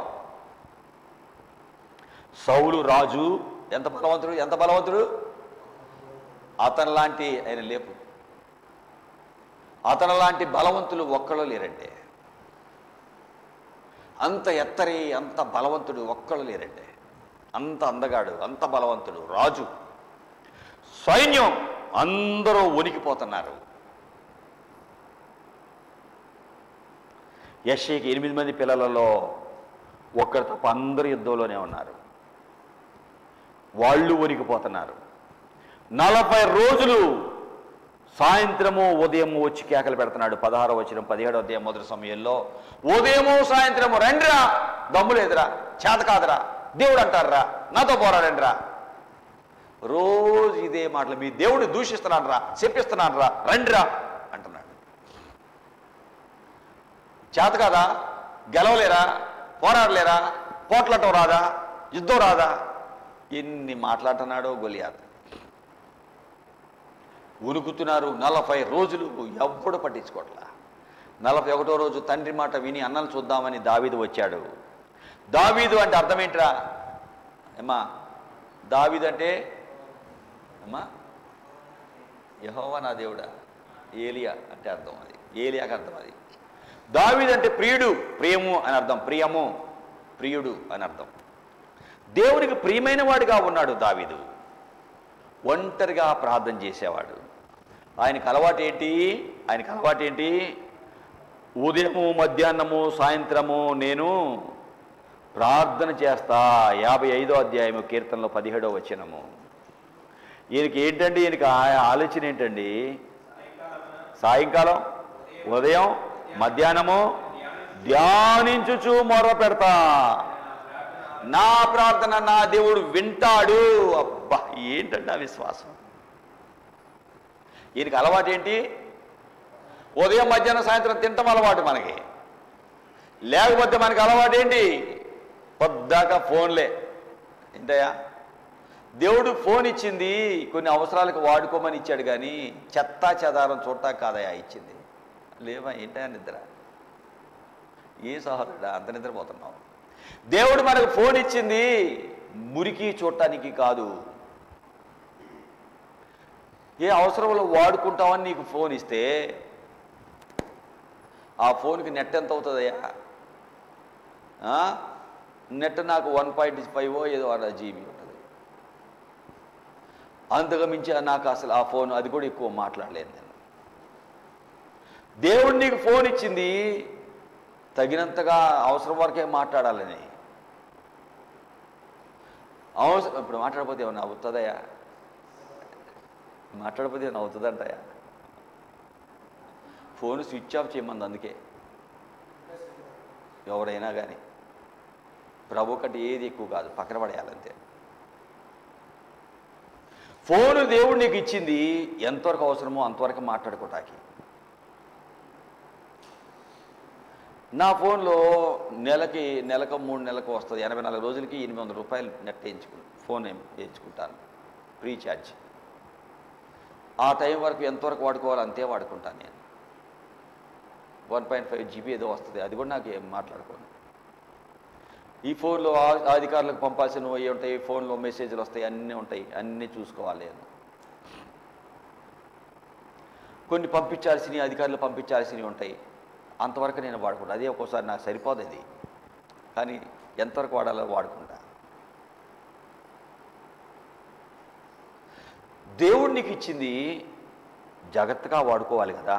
సౌలు రాజు ఎంత బలవంతుడు, అతను లాంటి ఆయన లేపు, అతను లాంటి బలవంతులు ఒక్కళ్ళు లేరంటే, అంత ఎత్తరి అంత బలవంతుడు ఒక్కళ్ళు లేరంటే, అంత అందగాడు అంత బలవంతుడు రాజు. సైన్యం అందరూ వణికిపోతున్నారు. యెషయాకి 8 మంది పిల్లలలో ఒక్కరు తప్ప అందరూ యుద్ధంలోనే ఉన్నారు. వాళ్ళు వణికిపోతున్నారు. 40 రోజులు సాయంత్రము ఉదయము వచ్చి కేకలు పెడుతున్నాడు. 16వ వచనం 17వ అధ్యాయం మొదటి సమయంలో ఉదయము సాయంత్రము రండిరా, దమ్ము లేదురా, చేత కాదురా, దేవుడు అంటారా, నాతో పోరాడండిరా. రోజు ఇదే మాటలు, మీ దేవుడిని దూషిస్తున్నాను రా, చెప్పిస్తున్నాను రా, రండిరా అంటున్నాడు. చేత కాదా, గెలవలేరా, పోరాడలేరా, పోట్లాటం రాదా, యుద్ధం రాదా, ఎన్ని మాట్లాడుతున్నాడో గొలియాతు. ఉరుకుతున్నారు 40 రోజులు, ఎవ్వడు పట్టించుకోవట్లా. 41వ రోజు తండ్రి మాట విని అన్నలు చూద్దామని దావీదు వచ్చాడు. దావీదు అంటే అర్థం ఏంట్రా అమ్మా? దావీదు అంటే అమ్మా యెహోవా నా దేవుడా, ఏలియా అంటే అర్థం, అది ఏలియాకి అర్థం. అది దావీదు అంటే ప్రియుడు, ప్రియము అని అర్థం, ప్రియము ప్రియుడు అని అర్థం. దేవునికి ప్రియమైన వాడిగా ఉన్నాడు దావీదు. ఒంటరిగా ప్రార్థన చేసేవాడు. ఆయనకు అలవాటు ఏంటి? ఉదయము మధ్యాహ్నము సాయంత్రము నేను ప్రార్థన చేస్తా. 55వ అధ్యాయము కీర్తనలో 17వ వచనము. ఈయనకి ఏంటండి, ఈయనకి ఆలోచన ఏంటండి? సాయంకాలం ఉదయం మధ్యాహ్నము ధ్యానించుచు మొర్ర పెడతా, నా ప్రార్థన నా దేవుడు వింటాడు. అబ్బా, ఏంటండి ఆ విశ్వాసం! ఈయనకి అలవాటు ఏంటి? ఉదయం మధ్యాహ్నం సాయంత్రం తింటాం అలవాటు మనకి. లేకపోతే మనకి అలవాటు ఏంటి? పొద్దాక ఫోన్లే. ఏంటయ్యా, దేవుడు ఫోన్ ఇచ్చింది కొన్ని అవసరాలకు వాడుకోమని ఇచ్చాడు, కానీ చెత్తా చెదారం చూడటానికి కాదయా ఇచ్చింది. లేవా, ఏంటయా నిద్ర? ఏ సహోదరుడా అంత నిద్రపోతున్నావు? దేవుడు మనకు ఫోన్ ఇచ్చింది మురికి చూడటానికి కాదు. ఏ అవసరంలో వాడుకుంటామని నీకు ఫోన్ ఇస్తే ఆ ఫోన్కి నెట్ ఎంత అవుతుందయ్యా? నెట్ నాకు 1.5 ఏదో జీబీ ఉంటుంది. అంతగా మించి నాకు అసలు ఆ ఫోన్ అది కూడా ఎక్కువ మాట్లాడలేను నేను. దేవుడు నీకు ఫోన్ ఇచ్చింది తగినంతగా అవసరం వరకే మాట్లాడాలని. అవసరం ఇప్పుడు మాట్లాడకపోతే ఏమన్నా అవుతుందయ్యా? మాట్లాడకపోతే ఏమన్నా అవుతుందంటయా? ఫోన్ స్విచ్ ఆఫ్ చేయమంది. అందుకే ఎవరైనా కానీ ప్రభు కంటే ఏది ఎక్కువ కాదు, పక్కన పడేయాలంతే. ఫోను దేవుడు నీకు ఇచ్చింది ఎంతవరకు అవసరమో అంతవరకు మాట్లాడుకోవటానికి. నా ఫోన్లో నెలకు 3 నెలలకు వస్తుంది. 84 రోజులకి 800 రూపాయలు నెట్ ఫోన్ వేయించుకుంటాను, రీఛార్జ్. ఆ టైం వరకు ఎంతవరకు వాడుకోవాలో అంతే వాడుకుంటాను నేను. 1.5 జీబీ ఏదో వస్తుంది, అది కూడా నాకు ఏం మాట్లాడుకోను. ఈ ఫోన్లో అధికారులకు పంపాల్సినవి ఉంటాయి, ఫోన్లో మెసేజ్లు వస్తాయి, అన్నీ ఉంటాయి, అన్నీ చూసుకోవాలి నేను. కొన్ని పంపించాల్సినవి అధికారులు పంపించాల్సినవి ఉంటాయి, అంతవరకు నేను వాడుకుంటా. అదే ఒక్కోసారి నాకు సరిపోదు అది, కానీ ఎంతవరకు వాడాలో వాడుకుంటా. దేవుడు నీకు ఇచ్చింది జాగ్రత్తగా వాడుకోవాలి కదా.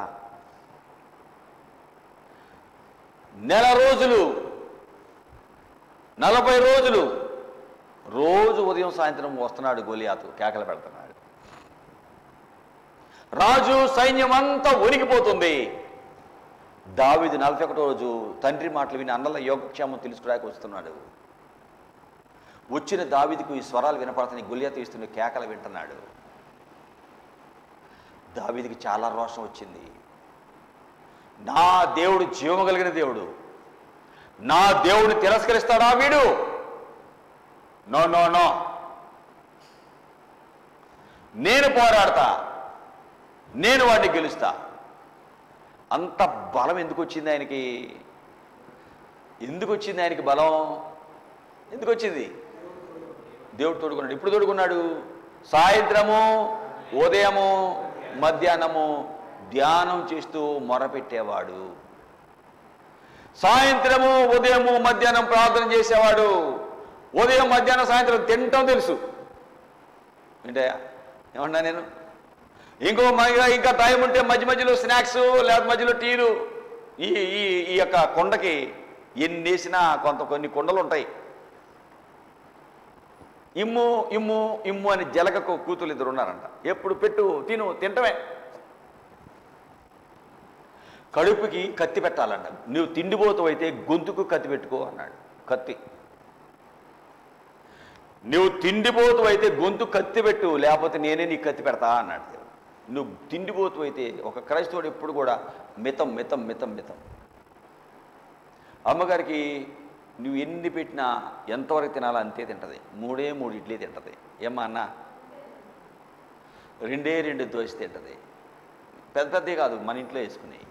నెల రోజులు 40 రోజులు రోజు ఉదయం సాయంత్రం వస్తున్నాడు గొలియాతు, కేకలు పెడుతున్నాడు. రాజు సైన్యం అంతా వణికిపోతుంది. దావీదు 41వ రోజు తండ్రి మాటలు విని అన్నల యోగక్షేమం తెలుసుకోవడానికి వస్తున్నాడు. వచ్చిన దావీదుకు ఈ స్వరాలు వినపడుతున్నాయి, గొలియాతు ఇస్తున్న కేకలు వింటున్నాడు. దావీదుకి చాలా రోషం వచ్చింది. నా దేవుడు జీవం కలిగిన దేవుడు, నా దేవుడిని తిరస్కరిస్తాడా వీడు? నో నో నో, నేను పోరాడతా, నేను వాడిని గెలుస్తా. అంత బలం ఎందుకు వచ్చింది ఆయనకి? ఎందుకు వచ్చింది ఆయనకి బలం? ఎందుకు వచ్చింది? దేవుడు తోడుకున్నాడు. ఇప్పుడు తోడుకున్నాడు? సాయంత్రము, ఉదయము, మధ్యాహ్నము ధ్యానం చేస్తూ మొరపెట్టేవాడు. సాయంత్రము, ఉదయము, మధ్యాహ్నం ప్రార్థన చేసేవాడు. ఉదయం, మధ్యాహ్నం, సాయంత్రం తినటం తెలుసు. ఏంటా ఏమన్నా నేను ఇంకా టైం ఉంటే మధ్య మధ్యలో స్నాక్స్, లేదా మధ్యలో టీలు. ఈ ఈ యొక్క కొండకి ఎన్ని వేసినా కొన్ని కొండలు ఉంటాయి. ఇమ్ము ఇమ్ము ఇమ్ము అని జలగకు కూతులు 2 ఉన్నారంట. ఎప్పుడు పెట్టు, తింటమే. కడుపుకి కత్తి పెట్టాలంట. నువ్వు తిండిపోతూ అయితే గొంతుకు కత్తి పెట్టుకో అన్నాడు. కత్తి, నువ్వు తిండిపోతూ అయితే గొంతు కత్తి పెట్టు, లేకపోతే నేనే నీ కత్తి పెడతా అన్నాడు దేవుడు. నువ్వు తిండిపోతూ అయితే, ఒక క్రైస్తవుడు ఎప్పుడు కూడా మితం మితం మితం మితం. అమ్మగారికి నువ్వు ఎన్ని పెట్టినా ఎంతవరకు తినాలో అంతే తింటుంది. 3 ఇడ్లీ తింటుంది. ఏమ్మా అన్న, 2 దోశ తింటుంది. పెద్దదే కాదు, మన ఇంట్లో వేసుకుని.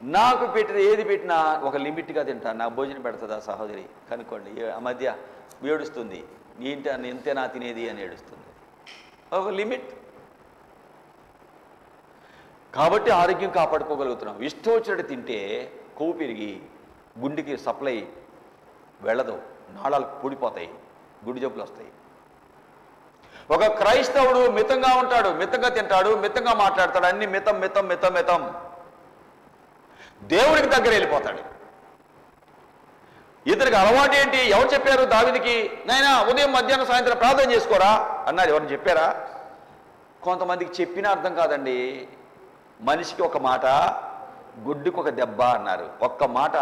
నాకు పెట్టిన ఏది పెట్టినా ఒక లిమిట్గా తింటాను. నాకు భోజనం పెడుతుందా సహోదరి కనుక్కోండి. ఆ మధ్య ఏడుస్తుంది, ఎంతేనా తినేది అని ఏడుస్తుంది. ఒక లిమిట్. కాబట్టి ఆరోగ్యం కాపాడుకోగలుగుతున్నాం. ఇష్టం వచ్చినట్టు తింటే కొవ్వు పెరిగి గుండెకి సప్లై వెళ్ళదు, నాళాలు పూడిపోతాయి, గుండె జబ్బులు వస్తాయి. ఒక క్రైస్తవుడు మితంగా ఉంటాడు, మితంగా తింటాడు, మితంగా మాట్లాడతాడు. అన్ని మితం మితం మితం మితం. దేవుడికి దగ్గర వెళ్ళిపోతాడు. ఇతనికి అలవాటు ఏంటి? ఎవరు చెప్పారు దావీదుకి? నాయనా ఉదయం, మధ్యాహ్నం, సాయంత్రం ప్రార్థన చేసుకోరా అన్నారు. ఎవరిని చెప్పారా? కొంతమందికి చెప్పినా అర్థం కాదండి. మనిషికి ఒక మాట, గుడ్డుకి ఒక దెబ్బ అన్నారు. ఒక్క మాట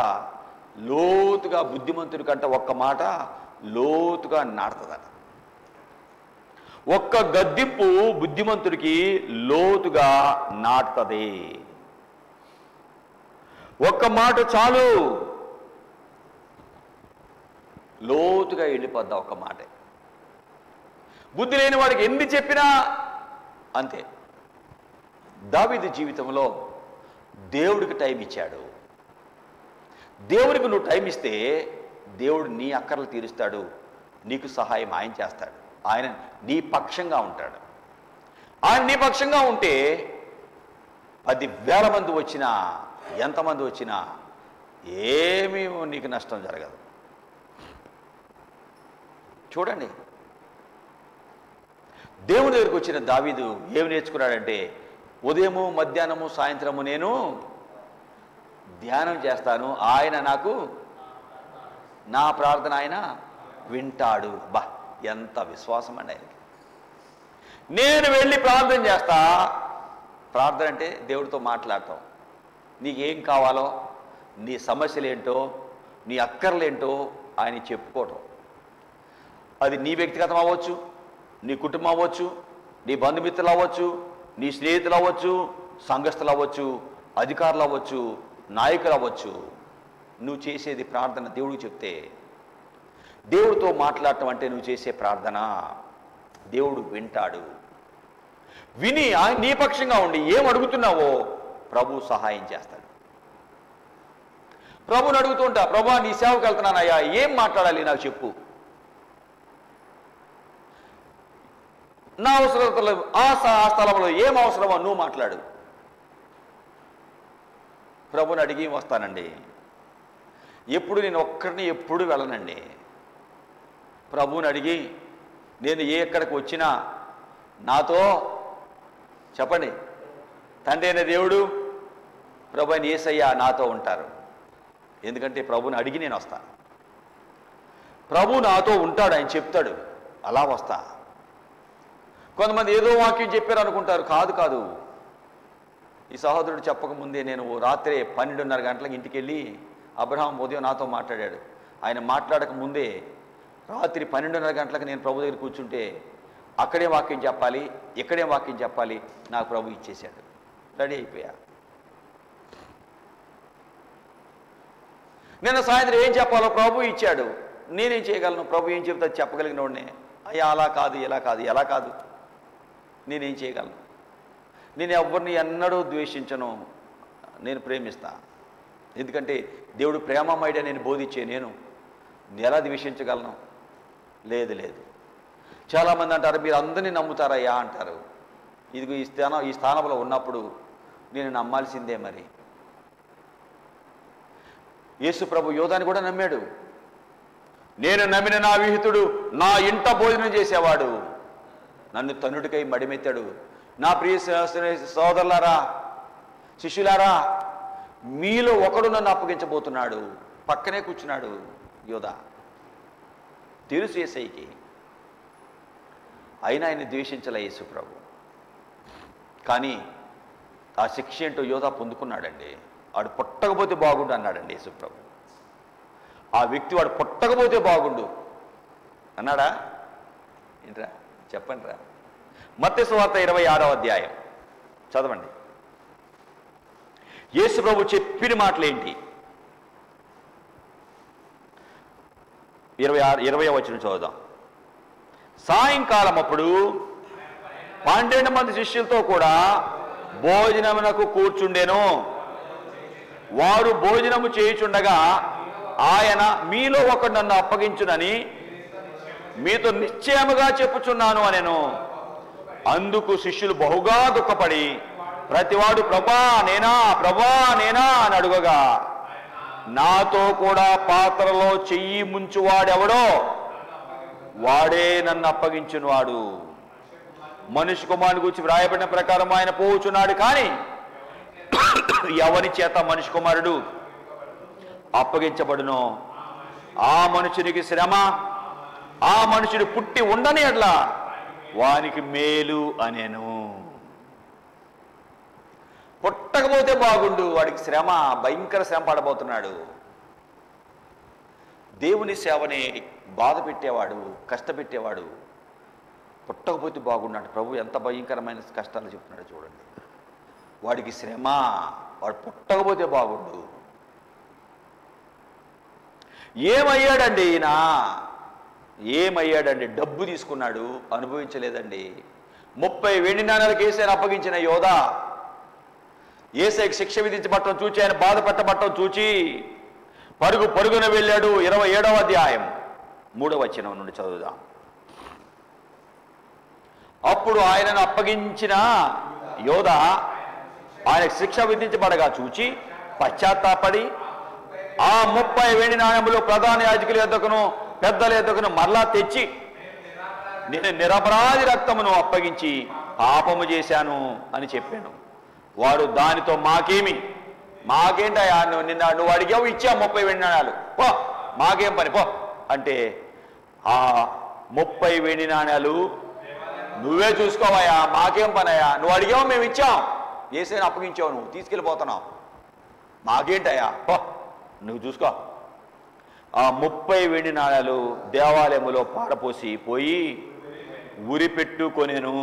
లోతుగా, బుద్ధిమంతుడి కంటే ఒక్క మాట లోతుగా నాటుతుందట. ఒక్క గద్దింపు బుద్ధిమంతుడికి లోతుగా నాటుతుంది. ఒక్క మాట చాలు, లోతుగా వెళ్ళిపోద్దా ఒక్క మాట. బుద్ధి లేని వాడికి ఎన్ని చెప్పినా అంతే. దావీదు జీవితంలో దేవుడికి టైం ఇచ్చాడు. దేవుడికి నువ్వు టైం ఇస్తే దేవుడు నీ అక్కర్లు తీరుస్తాడు, నీకు సహాయం ఆయన చేస్తాడు. ఆయన నీ పక్షంగా ఉంటాడు. ఆయన నీ పక్షంగా ఉంటే 10,000 మంది వచ్చినా, ఎంతమంది వచ్చినా ఏమీ నీకు నష్టం జరగదు. చూడండి, దేవుని దగ్గరికి వచ్చిన దావీదు ఏమి నేర్చుకున్నాడంటే, ఉదయము, మధ్యాహ్నము, సాయంత్రము నేను ధ్యానం చేస్తాను, ఆయన నాకు నా ప్రార్థన ఆయన వింటాడు. బా, ఎంత విశ్వాసం అండి ఆయనకి. నేను వెళ్ళి ప్రార్థన చేస్తా. ప్రార్థన అంటే దేవుడితో మాట్లాడతాం. నీకేం కావాలో, నీ సమస్యలేంటో, నీ అక్కర్లేంటో ఆయన చెప్పుకోవటం. అది నీ వ్యక్తిగతం అవ్వచ్చు, నీ కుటుంబం అవ్వచ్చు, నీ బంధుమిత్రులు అవ్వచ్చు, నీ స్నేహితులు అవ్వచ్చు, సంఘస్థులు అవ్వచ్చు, అధికారులు అవ్వచ్చు, నాయకులు అవ్వచ్చు. నువ్వు చేసేది ప్రార్థన దేవుడికి చెప్తే, దేవుడితో మాట్లాడటం అంటే నువ్వు చేసే ప్రార్థన. దేవుడు వింటాడు. విని నీ పక్షంగా ఉండి ఏం అడుగుతున్నావో ప్రభు సహాయం చేస్తాడు. ప్రభుని అడుగుతుంటా, ప్రభు నీ సేవకు వెళ్తున్నానయ్యా, ఏం మాట్లాడాలి నాకు చెప్పు. నా అవసరతలు ఆ స్థలంలో ఏం అవసరమో నువ్వు మాట్లాడు. ప్రభుని అడిగి వస్తానండి. ఎప్పుడు నేను ఒక్కడిని ఎప్పుడు వెళ్ళనండి. ప్రభువుని అడిగి నేను ఎక్కడికి వచ్చినా నాతో చెప్పండి తండ్రి అయిన దేవుడు ప్రభు అయిన యేసయ్య నాతో ఉంటారు. ఎందుకంటే ప్రభుని అడిగి నేను వస్తాను. ప్రభు నాతో ఉంటాడు, ఆయన చెప్తాడు, అలా వస్తా. కొంతమంది ఏదో వాక్యం చెప్పారు అనుకుంటారు. కాదు కాదు, ఈ సహోదరుడు చెప్పకముందే నేను రాత్రి 12:30 గంటలకు ఇంటికి వెళ్ళి అబ్రహాం ఉదయం నాతో మాట్లాడాడు. ఆయన మాట్లాడక ముందే రాత్రి 12:30 గంటలకు నేను ప్రభు దగ్గర కూర్చుంటే అక్కడే వాక్యం చెప్పాలి, ఇక్కడే వాక్యం చెప్పాలి, నాకు ప్రభు ఇచ్చేశాడు. రెడీ అయిపోయా. నిన్న సాయంత్రం ఏం చెప్పాలో ప్రభు ఇచ్చాడు. నేనేం చేయగలను? ప్రభు ఏం చెప్తా చెప్పగలిగిన వాడినే. అయ్యా అలా కాదు, ఇలా కాదు, ఎలా కాదు, నేనేం చేయగలను? నేను ఎవరిని ఎన్నడూ ద్వేషించను, నేను ప్రేమిస్తా. ఎందుకంటే దేవుడు ప్రేమమయుడే నేను బోధించే నేను ఎలా ద్వేషించగలను? లేదు లేదు. చాలామంది అంటారు మీరు అందరినీ నమ్ముతారయ్యా అంటారు. ఇది ఈ స్థానంలో ఉన్నప్పుడు నేను నమ్మాల్సిందే. మరి యేసు ప్రభు యోధాని కూడా నమ్మాడు. నేను నమ్మిన నా విహితుడు నా ఇంట భోజనం చేసేవాడు, నన్ను తన్నుడికై మడిమెత్తాడు. నా ప్రియ సోదరులారా, శిష్యులారా, మీలో ఒకడు నన్ను అప్పగించబోతున్నాడు. పక్కనే కూర్చున్నాడు యోధ. తెలుసు యేసయ్యకి, అయినా ఆయన ద్వేషించలే యేసు ప్రభు. కానీ ఆ శిక్ష ఏంటో యోధ పొందుకున్నాడండి. వాడు పుట్టకపోతే బాగుండు అన్నాడండి యేసు ప్రభు. ఆ వ్యక్తి వాడు పుట్టకపోతే బాగుండు అన్నాడా? ఏంట్రా చెప్పండి రా. మత్తయి సువార్త 26వ అధ్యాయం చదవండి. యేసు ప్రభు చెప్పిన మాటలేంటి? 20వ వచనం చదువుదాం. సాయంకాలం అప్పుడు 12 మంది శిష్యులతో కూడా భోజనమునకు కూర్చుండెను. వారు భోజనము చేయుచుండగా ఆయన మీలో ఒకడు నన్ను అప్పగించునని మీతో నిశ్చయముగా చెప్పుచున్నాను అనెను. అందుకు శిష్యులు బహుగా దుఃఖపడి ప్రతివాడు ప్రభా నేనా, ప్రభా నేనా అని అడుగగా, నాతో కూడా పాత్రలో చెయ్యి ముంచువాడెవడో వాడే నన్ను అప్పగించునువాడు. మనుష్య కుమారుని గురించి వ్రాయబడిన ప్రకారం ఆయన పోవుచున్నాడు. కానీ ఎవరి చేత మనుష్య కుమారుడు అప్పగించబడునో ఆ మనుషునికి శ్రమ, ఆ మనుషుడు పుట్టి ఉండని అట్లా వానికి మేలు అనేను. పుట్టకపోతే బాగుండు, వాడికి శ్రమ, భయంకర శ్రమ పడబోతున్నాడు. దేవుని సేవని బాధ పెట్టేవాడు, కష్టపెట్టేవాడు పుట్టకపోతే బాగున్నాడు. ప్రభు ఎంత భయంకరమైన కష్టాలు చెప్తున్నాడు చూడండి. వాడికి శ్రమ, వాడు పుట్టకపోతే బాగుండు. ఏమయ్యాడండి ఈయన? ఏమయ్యాడండి? డబ్బు తీసుకున్నాడు, అనుభవించలేదండి. 30 వెండి నాణాలకు యేసయ్యను అప్పగించిన యోధ యేసయ్యకు శిక్ష విధించబట్టం చూచి, ఆయన బాధ పెట్టబట్టం చూచి పరుగున వెళ్ళాడు. 27వ అధ్యాయం 3వ వచనం నుండి చదువుదాం. అప్పుడు ఆయనను అప్పగించిన యోధ ఆయనకు శిక్ష విధించబడగా చూచి పశ్చాత్తాపడి ఆ 30 వెండి నాణెములు ప్రధాన యాజకుల యొద్దకును పెద్దల యొద్దకును మరలా తెచ్చి, నేను నిరపరాధి రక్తమును అప్పగించి పాపము చేశాను అని చెప్పాను. వారు దానితో మాకేంటయా, నువ్వు అడిగావు, ఇచ్చా 30 వెండి నాణాలు, పో మాకేం పని పో అంటే, ఆ 30 వెండి నాణాలు నువ్వే చూసుకోవయ్యా, మాకేం పనయ్యా, నువ్వు అడిగావు మేము ఇచ్చాం, యేసయ్యను అప్పగించావు, నువ్వు తీసుకెళ్ళిపోతున్నావు, మాకేంటయ్యా పో నువ్వు చూసుకో. ఆ 30 వెండి నాణాలు దేవాలయములో పారపోసి పోయి ఉరి పెట్టుకొనేను.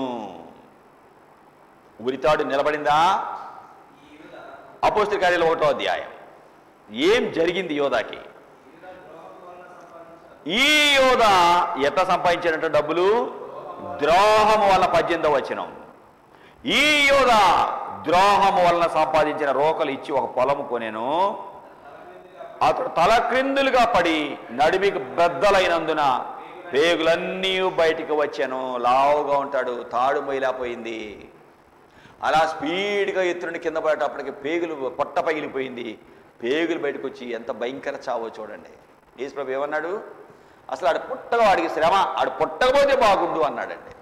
ఉరితాడు నిలబడిందా? అపోస్తలుల కార్యాలు 1వ అధ్యాయం. ఏం జరిగింది యోధాకి? ఈ యోధ ఎట్లా సంపాదించినట్టు డబ్బులు? ద్రోహము వల్ల 18వ వచనం. ఈ యోధ ద్రోహము వలన సంపాదించిన రోకలు ఇచ్చి ఒక పొలము కొనేను. అతడు తల క్రిందులుగా పడి నడిమికి బెద్దలైనందున పేగులన్నీ బయటికి వచ్చాను. లావుగా ఉంటాడు, తాడు మొయిలాపోయింది. అలా స్పీడ్గా ఎత్తుని కింద పడేటప్పటికి పేగులు పొట్ట పగిలిపోయింది. పేగులు బయటకు వచ్చి ఎంత భయంకర చావో చూడండి. యేసుప్రభు ఏమన్నాడు? అసలు ఆడు పుట్టగా వాడికి శ్రమ, ఆడు పుట్టకపోతే బాగుండు అన్నాడండి.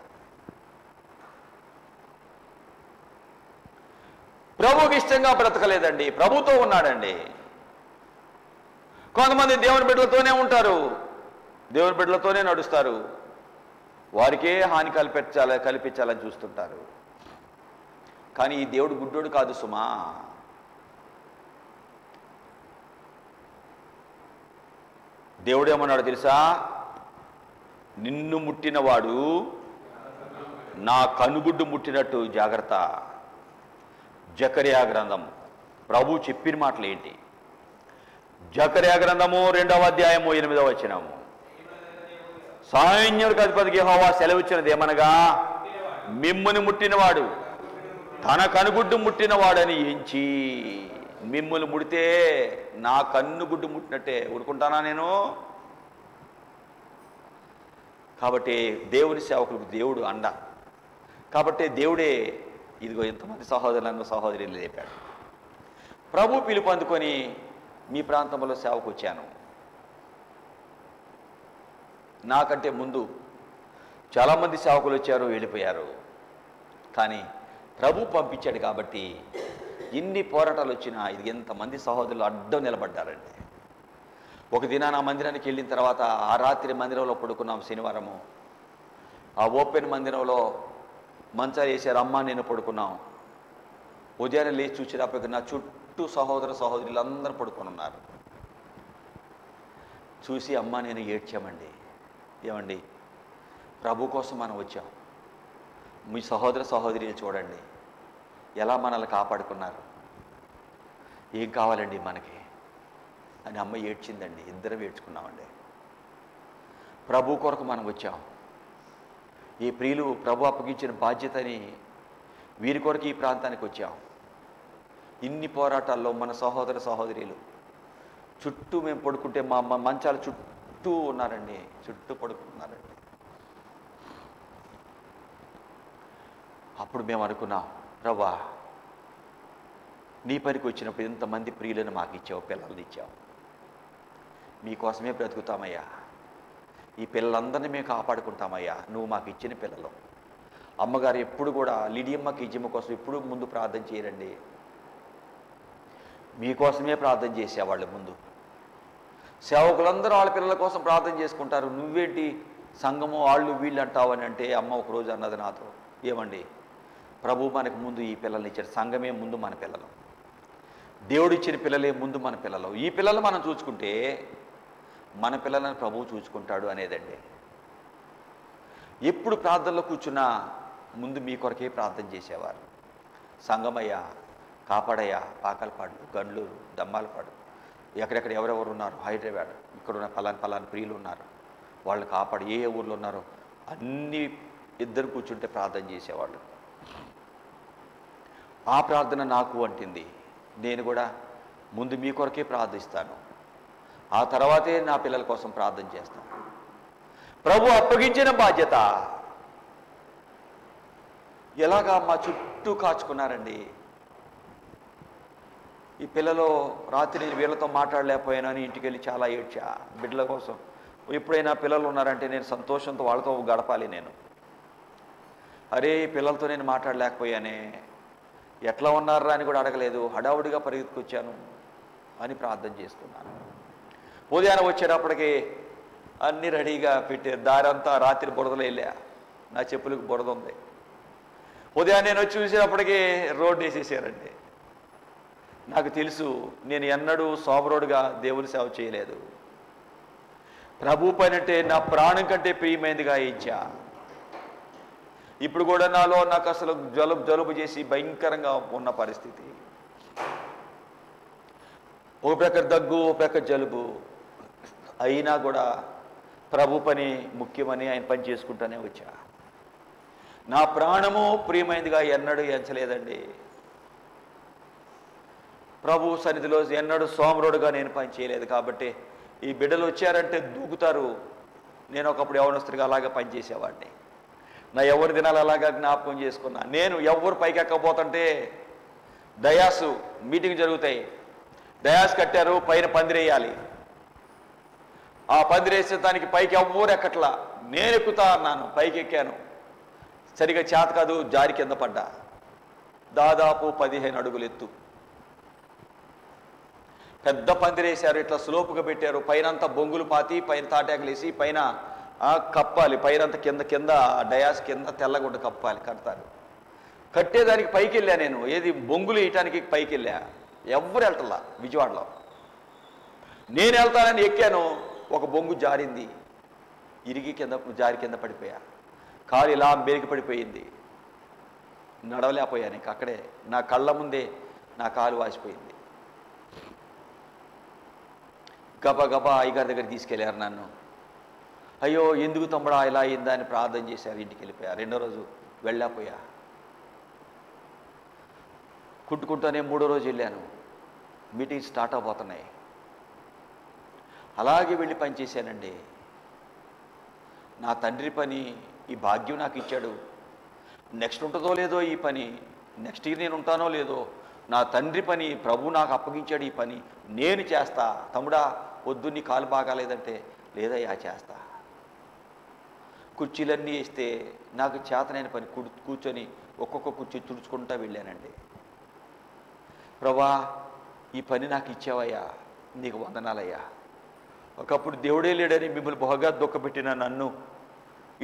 ప్రభువుకి ఇష్టంగా బ్రతకలేదండి, ప్రభుతో ఉన్నాడండి. కొంతమంది దేవుని బిడ్డలతోనే ఉంటారు, దేవుని బిడ్డలతోనే నడుస్తారు, వారికే హాని కల్పించాలని చూస్తుంటారు. కానీ ఈ దేవుడు గుడ్డోడు కాదు సుమా. దేవుడు ఏమన్నాడు తెలుసా? నిన్ను ముట్టినవాడు నా కనుగుడ్డు ముట్టినట్టు జాగ్రత్త. జకర్యా గ్రంథం ప్రభు చెప్పిన మాటలు ఏంటి? జకర్యా గ్రంథము 2వ అధ్యాయము 8వ వచనము. సైన్యులకు అధిపతికి యెహోవా సెలవిచ్చినది ఏమనగా, మిమ్ముని ముట్టినవాడు తన కనుగుడ్డు ముట్టినవాడని ఎంచి. మిమ్ములు ముడితే నా కన్నుగుడ్డు ముట్టినట్టే ఊరుకుంటానా నేను? కాబట్టి దేవుని సేవకులకు దేవుడు అండ. కాబట్టి దేవుడే ఇదిగో ఎంతమంది సహోదరులను సహోదరులు లేపాడు. ప్రభు పిలుపు అందుకొని మీ ప్రాంతంలో సేవకు వచ్చాను. నాకంటే ముందు చాలామంది సేవకులు వచ్చారు, వెళ్ళిపోయారు. కానీ ప్రభు పంపించాడు కాబట్టి ఇన్ని పోరాటాలు వచ్చినా ఇది ఎంతమంది సహోదరులు అడ్డం నిలబడ్డారండి. ఒక దినాన ఆ మందిరానికి వెళ్ళిన తర్వాత ఆ రాత్రి మందిరంలో పడుకున్నాం. శనివారము ఆ ఓపెన్ మందిరంలో మంచాలు వేసారు, అమ్మ నేను పడుకున్నాం. ఉదయాన్నే లేచి చూసేటప్పటికి నా చుట్టూ సహోదరులు అందరూ పడుకొని ఉన్నారు. చూసి అమ్మ నేను ఏడ్చామండి. ఏమండి, ప్రభు కోసం మనం వచ్చాం, మీ సహోదరులు చూడండి ఎలా మనల్ని కాపాడుకున్నారు, ఏం కావాలండి మనకి అని అమ్మ ఏడ్చిందండి. ఇద్దరం ఏడ్చుకున్నామండి. ప్రభు కొరకు మనం వచ్చాం. ఈ ప్రియులు ప్రభు అప్పగించిన బాధ్యతని వీరి కొరకు ఈ ప్రాంతానికి వచ్చాం. ఇన్ని పోరాటాల్లో మన సహోదరులు చుట్టూ మేము పడుకుంటే మా మంచాల చుట్టూ ఉన్నారండి, చుట్టూ పడుకుంటున్నారండి. అప్పుడు మేము అనుకున్నాం, ప్రభువా నీ పనికి వచ్చినప్పుడు ఇంతమంది ప్రియులను మాకు ఇచ్చావు, పిల్లల్ని ఇచ్చావు, మీకోసమే బ్రతుకుతామయ్యా, ఈ పిల్లలందరినీ మేము కాపాడుకుంటామయ్యా, నువ్వు మాకు ఇచ్చిన పిల్లలు. అమ్మగారు ఎప్పుడు కూడా లిడియమ్మకి ఇజ్జమ్మ కోసం ఎప్పుడు ముందు ప్రార్థన చేయరండి, మీకోసమే ప్రార్థన చేసేవాళ్ళు. ముందు సేవకులందరూ వాళ్ళ పిల్లల కోసం ప్రార్థన చేసుకుంటారు, నువ్వేంటి సంఘము వాళ్ళు వీళ్ళు అంటావు అని అంటే అమ్మ ఒకరోజు అన్నది నాతో, ఏమండి ప్రభు మనకు ముందు ఈ పిల్లల్ని ఇచ్చారు, సంఘమే ముందు మన పిల్లలు, దేవుడు ఇచ్చిన పిల్లలే ముందు మన పిల్లలు, ఈ పిల్లలు మనం చూసుకుంటే మన పిల్లలను ప్రభువు చూసుకుంటాడు అనేదండి. ఎప్పుడు ప్రార్థనలో కూర్చున్నా ముందు మీ కొరకే ప్రార్థన చేసేవారు. సంగమయ్య, కాపాడయ్య, పాకలపాడు, గండ్లూరు, దమ్మాలపాడు, ఎక్కడెక్కడ ఎవరెవరు ఉన్నారు, హైదరాబాద్ ఇక్కడున్న పలాని ప్రియులు ఉన్నారు, వాళ్ళు కాపాడు, ఏ ఊర్లో ఉన్నారో అన్నీ ఇద్దరు కూర్చుంటే ప్రార్థన చేసేవాళ్ళు. ఆ ప్రార్థన నాకు అంటింది. నేను కూడా ముందు మీ కొరకే ప్రార్థిస్తాను, ఆ తర్వాతే నా పిల్లల కోసం ప్రార్థన చేస్తాను. ప్రభు అప్పగించిన బాధ్యత ఎలాగా మా చుట్టూ కాచుకున్నారండి. ఈ పిల్లలు రాత్రి నేను వీళ్ళతో మాట్లాడలేకపోయానని ఇంటికి వెళ్ళి చాలా ఏడ్చా బిడ్డల కోసం. ఎప్పుడైనా పిల్లలు ఉన్నారంటే నేను సంతోషంతో వాళ్ళతో గడపాలి. నేను అరే పిల్లలతో నేను మాట్లాడలేకపోయానే, ఎట్లా ఉన్నారా అని కూడా అడగలేదు, హడావుడిగా పరిగెత్తుకొచ్చాను అని ప్రార్థన చేసుకున్నాను. ఉదయాన్నే వచ్చేటప్పటికి అన్నీ రెడీగా పెట్టారు, దారంతా రాత్రి బురదలో వెళ్ళా, నా చెప్పులకు బురద ఉంది. ఉదయాన్నే నేను వచ్చి చూసేటప్పటికి రోడ్డు వేసేసారండి. నాకు తెలుసు నేను ఎన్నడూ సోమరోడుగా దేవుని సేవ చేయలేదు, ప్రభు పైనంటే నా ప్రాణం కంటే ప్రియమైనదిగా ఇచ్చా. ఇప్పుడు కూడా నాలో నాకు అసలు జలుబు చేసి భయంకరంగా ఉన్న పరిస్థితి, ఒక ప్రక్క దగ్గు, ఒక ప్రక్క జలుబు, అయినా కూడా ప్రభు పని ముఖ్యమని ఆయన పని చేసుకుంటూనే వచ్చా. నా ప్రాణము ప్రియమైనదిగా ఎన్నడూ ఎంచలేదండి. ప్రభు సన్నిధిలో ఎన్నడూ సోమరుడుగా నేను పని చేయలేదు. కాబట్టి ఈ బిడ్డలు వచ్చారంటే దూకుతారు. నేను ఒకప్పుడు యవనస్తుడిగా అలాగే పనిచేసేవాడిని. నా ఎవరి దినాలు అలాగా జ్ఞాపకం చేసుకున్నా. నేను ఎవరు పైకి ఎక్కకపోతుంటే డయాసు మీటింగ్ జరుగుతాయి, డయాస్ కట్టారు, పైన పందిరేయాలి. ఆ పందిరేసే దానికి పైకి ఎవ్వరు ఎక్కట్లా, నేను ఎక్కుతా అన్నాను. పైకి ఎక్కాను, సరిగా చేత కాదు, జారి కింద పడ్డా. దాదాపు 15 అడుగులు ఎత్తు, పెద్ద పందిరేశారు, ఇట్లా స్లోపుగా పెట్టారు. పైనంతా బొంగులు పాతి, పైన తాటాకులు వేసి పైన కప్పాలి. పైనంతా కింద కింద డయాస్ కింద తెల్లగుడ్డ కప్పాలి, కడతారు. కట్టేదానికి పైకి వెళ్ళా నేను, ఏది బొంగులు వేయటానికి పైకి వెళ్ళా. ఎవరు వెళ్తలా విజయవాడలో. నేను వెళ్తానని ఎక్కాను, ఒక బొంగు జారింది, ఇరిగి జారి కింద పడిపోయా. కాలు ఇలా బెరికి పడిపోయింది, నడవలేకపోయాను. ఇంక అక్కడే నా కళ్ళ ముందే నా కాలు వాసిపోయింది. గబా అయ్యగారి దగ్గర తీసుకెళ్ళారు నన్ను. అయ్యో ఎందుకు తమ్ముడా ఇలా అయిందా అని ప్రార్థన చేశారు. ఇంటికి వెళ్ళిపోయా. రెండో రోజు వెళ్ళకపోయా. కుట్టుకుంటూనే మూడో రోజు వెళ్ళాను. మీటింగ్స్ స్టార్ట్ అవబోతున్నాయి. అలాగే వెళ్ళి పనిచేశానండి. నా తండ్రి పని, ఈ భాగ్యం నాకు ఇచ్చాడు. నెక్స్ట్ ఉంటుందో లేదో ఈ పని, నెక్స్ట్ ఇయర్ నేను ఉంటానో లేదో, నా తండ్రి పని ప్రభు నాకు అప్పగించాడు. ఈ పని నేను చేస్తా. తమ్ముడా వద్దు, నీ కాలు బాగాలేదంటే లేదయ్యా చేస్తా. కుర్చీలన్నీ వేస్తే నాకు చేతనైన పని కూర్చొని ఒక్కొక్క కుర్చీ తుడుచుకుంటా వెళ్ళానండి. ప్రభా ఈ పని నాకు ఇచ్చావయ్యా, నీకు వందనాలయ్యా. ఒకప్పుడు దేవుడే లేడని మిమ్మల్ని బహుగా దుఃఖపెట్టిన నన్ను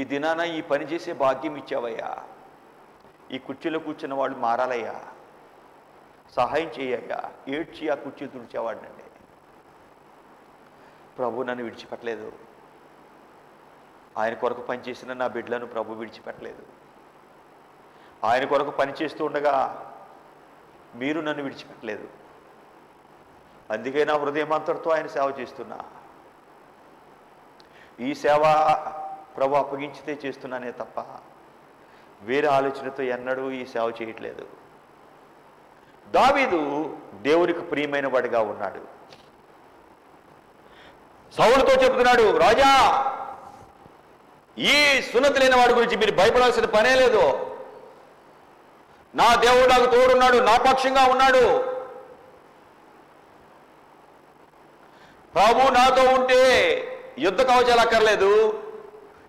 ఈ దినాన ఈ పని చేసే భాగ్యం ఇచ్చావయ్యా. ఈ కుర్చీలో కూర్చున్న వాళ్ళు మారాలయ్యా, సహాయం చేయయ్యా. ఏడ్చి ఆ కుర్చీ తుడిచేవాడినండి. ప్రభు నన్ను విడిచిపెట్టలేదు. ఆయన కొరకు పనిచేసిన నా బిడ్డలను ప్రభు విడిచిపెట్టలేదు. ఆయన కొరకు పనిచేస్తూ ఉండగా మీరు నన్ను విడిచిపెట్టలేదు. అందుకే నా హృదయమంతటితో ఆయన సేవ చేస్తున్నా. ఈ సేవ ప్రభు అప్పగించితే చేస్తున్నానే తప్ప వేరే ఆలోచనతో ఎన్నడూ ఈ సేవ చేయట్లేదు. దావీదు దేవునికి ప్రియమైన వాడిగా ఉన్నాడు. సౌలుతో చెప్తున్నాడు, రాజా ఈ సున్నతి లేని వాడి గురించి మీరు భయపడాల్సిన పనే లేదు. నా దేవుడు నాకు తోడున్నాడు, నా పక్షంగా ఉన్నాడు. ప్రభు నాతో ఉంటే యుద్ధ కవచాలు అక్కర్లేదు,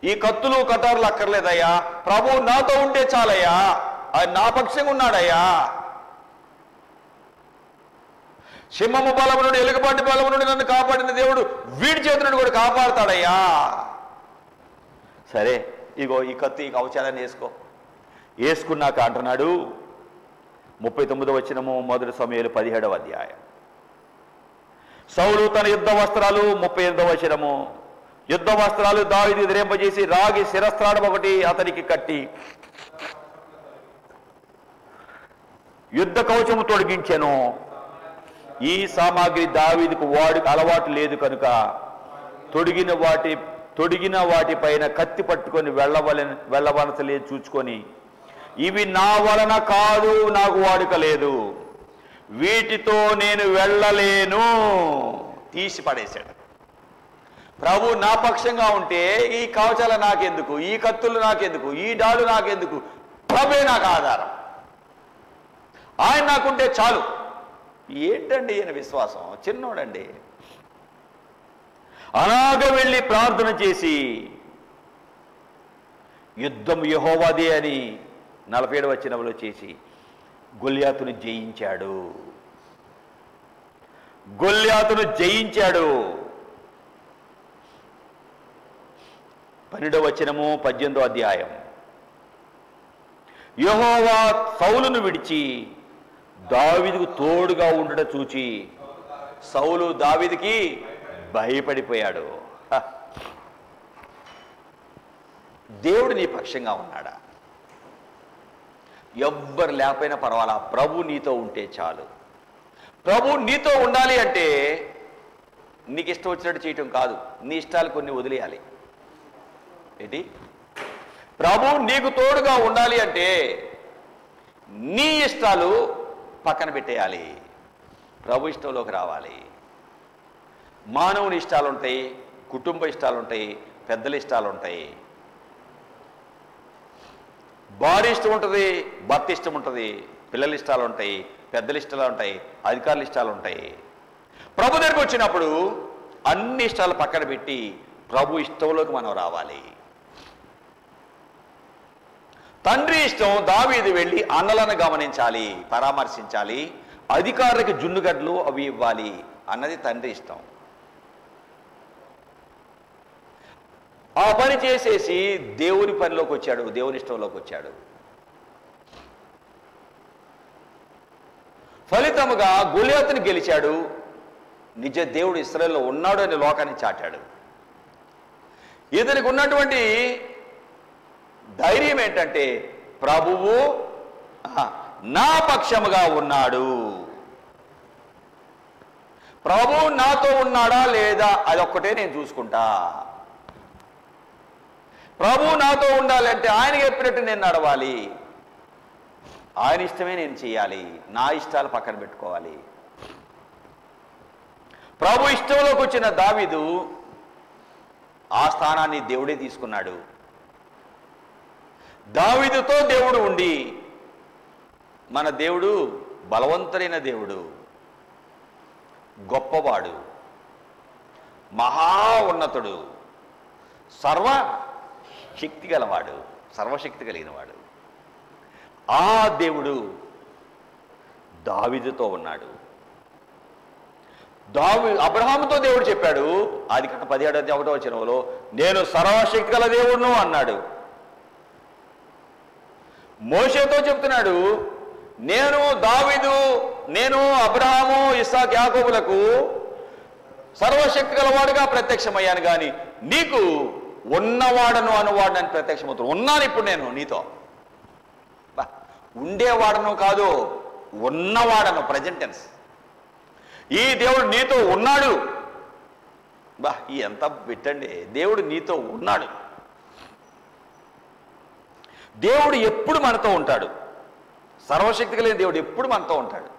ఈ కత్తులు కటారులు అక్కర్లేదయ్యా. ప్రభు నాతో ఉంటే చాలయ్యా, ఆయన నా పక్షంగా ఉన్నాడయ్యా. సింహము బలము నుండి, ఎలుగుబంటి బలము నుండి నన్ను కాపాడిన దేవుడు వీడి చేతి నుండి కూడా కాపాడుతాడయ్యా. సరే ఇగో ఈ కత్తి, ఈ కవచాలని వేసుకున్నాక అంటున్నాడు 39వ వచనము, 1 సమూయేలు 17వ అధ్యాయం. సౌలు తన యుద్ధ వస్త్రాలు, 38వ వచనము, యుద్ధ వస్త్రాలు దావీదు ధరింపజేసి రాగి శిరస్త్రాణం ఒకటి అతనికి కట్టి యుద్ధ కవచము తొడిగించెను. ఈ సామాగ్రి దావీదుకు అలవాటు లేదు కనుక తొడిగిన వాటిపైన కత్తి పట్టుకొని వెళ్ళవలసలేదు చూచుకొని, ఇవి నా వలన కాదు, నాకు వాడుక లేదు, వీటితో నేను వెళ్ళలేను, తీసి పడేశాడు. ప్రభు నా పక్షంగా ఉంటే ఈ కవచాలు నాకెందుకు, ఈ కత్తులు నాకెందుకు, ఈ డాలు నాకెందుకు, ప్రభే నాకు ఆధారం, ఆయన నాకుంటే చాలు. ఏంటండి ఈయన విశ్వాసం, చిన్నోడండి. అలాగ వెళ్ళి ప్రార్థన చేసి యుద్ధం యెహోవాదే అని 47వ వచనంలో చేసి గొల్యాతును జయించాడు. 12వ వచనము 18వ అధ్యాయం. యెహోవా సౌలును విడిచి దావీదుకు తోడుగా ఉండట చూచి సౌలు దావీదుకి భయపడిపోయాడు. దేవుడు నీ పక్షంగా ఉన్నాడా? ఎవ్వరు లేకపోయినా పర్వాలా, ప్రభు నీతో ఉంటే చాలు. ప్రభు నీతో ఉండాలి అంటే నీకు ఇష్టం వచ్చినట్టు చేయటం కాదు, నీ ఇష్టాలు కొన్ని వదిలేయాలి. ఏంటి? ప్రభు నీకు తోడుగా ఉండాలి అంటే నీ ఇష్టాలు పక్కన పెట్టేయాలి, ప్రభు ఇష్టంలోకి రావాలి. మానవుని ఇష్టాలు ఉంటాయి, కుటుంబ ఇష్టాలు ఉంటాయి, పెద్దల ఇష్టాలు ఉంటాయి. భార్య ఇష్టం ఉంటుంది, భర్త ఇష్టం ఉంటుంది, పిల్లల ఇష్టాలు ఉంటాయి, పెద్దల ఇష్టాలు ఉంటాయి, అధికారుల ఇష్టాలు ఉంటాయి. ప్రభు దగ్గరికి వచ్చినప్పుడు అన్ని ఇష్టాలు పక్కన పెట్టి ప్రభు ఇష్టంలోకి మనం రావాలి. తండ్రి ఇష్టం, దావీదు వెళ్ళి అన్నలను గమనించాలి, పరామర్శించాలి, అధికారులకు జున్నుగడ్లు అవి ఇవ్వాలి అన్నది తండ్రి ఇష్టం. ఆ పని చేసేసి దేవుని పనిలోకి వచ్చాడు, దేవుని ఇష్టంలోకి వచ్చాడు. ఫలితముగా గొలియాతుని గెలిచాడు. నిజ దేవుడు ఇశ్రాయేలులో ఉన్నాడు అని లోకాన్ని చాటాడు. ఇతనికి ఉన్నటువంటి ధైర్యం ఏంటంటే ప్రభువు నా పక్షముగా ఉన్నాడు. ప్రభువు నాతో ఉన్నాడా లేదా అదొక్కటే నేను చూసుకుంటా. ప్రభువు నాతో ఉండాలంటే ఆయన చెప్పినట్టు నేను నడవాలి, ఆయన ఇష్టమే నేను చేయాలి, నా ఇష్టాలు పక్కన పెట్టుకోవాలి. ప్రభు ఇష్టంలోకి వచ్చిన దావీదు ఆ స్థానాన్ని దేవుడే తీసుకున్నాడు. దావీదుతో దేవుడు ఉండి, మన దేవుడు బలవంతుడైన దేవుడు, గొప్పవాడు, మహా ఉన్నతుడు, సర్వశక్తి గలవాడు, సర్వశక్తి కలిగినవాడు. ఆ దేవుడు దావీదుతో ఉన్నాడు. అబ్రహాముతో దేవుడు చెప్పాడు, ఆదికాండం 17:1 నేను సర్వశక్తి గల దేవుడును అన్నాడు. మోషేతో చెప్తున్నాడు, నేను అబ్రహాము, ఇస్సాకు, యాకోబులకు సర్వశక్తి గలవాడుగా ప్రత్యక్షమయ్యాను, కానీ నీకు ఉన్నవాడను అనువాడని ప్రత్యక్షమవుతాను. ఉన్నాను ఇప్పుడు నేను నీతో. ఉండేవాడను కాదు, ఉన్నవాడను, ప్రజెంట్ టెన్స్. ఈ దేవుడు నీతో ఉన్నాడు. ఎంత పెట్టండి, దేవుడు నీతో ఉన్నాడు. దేవుడు ఎప్పుడు మనతో ఉంటాడు. సర్వశక్తి కలిగిన దేవుడు ఎప్పుడు మనతో ఉంటాడు.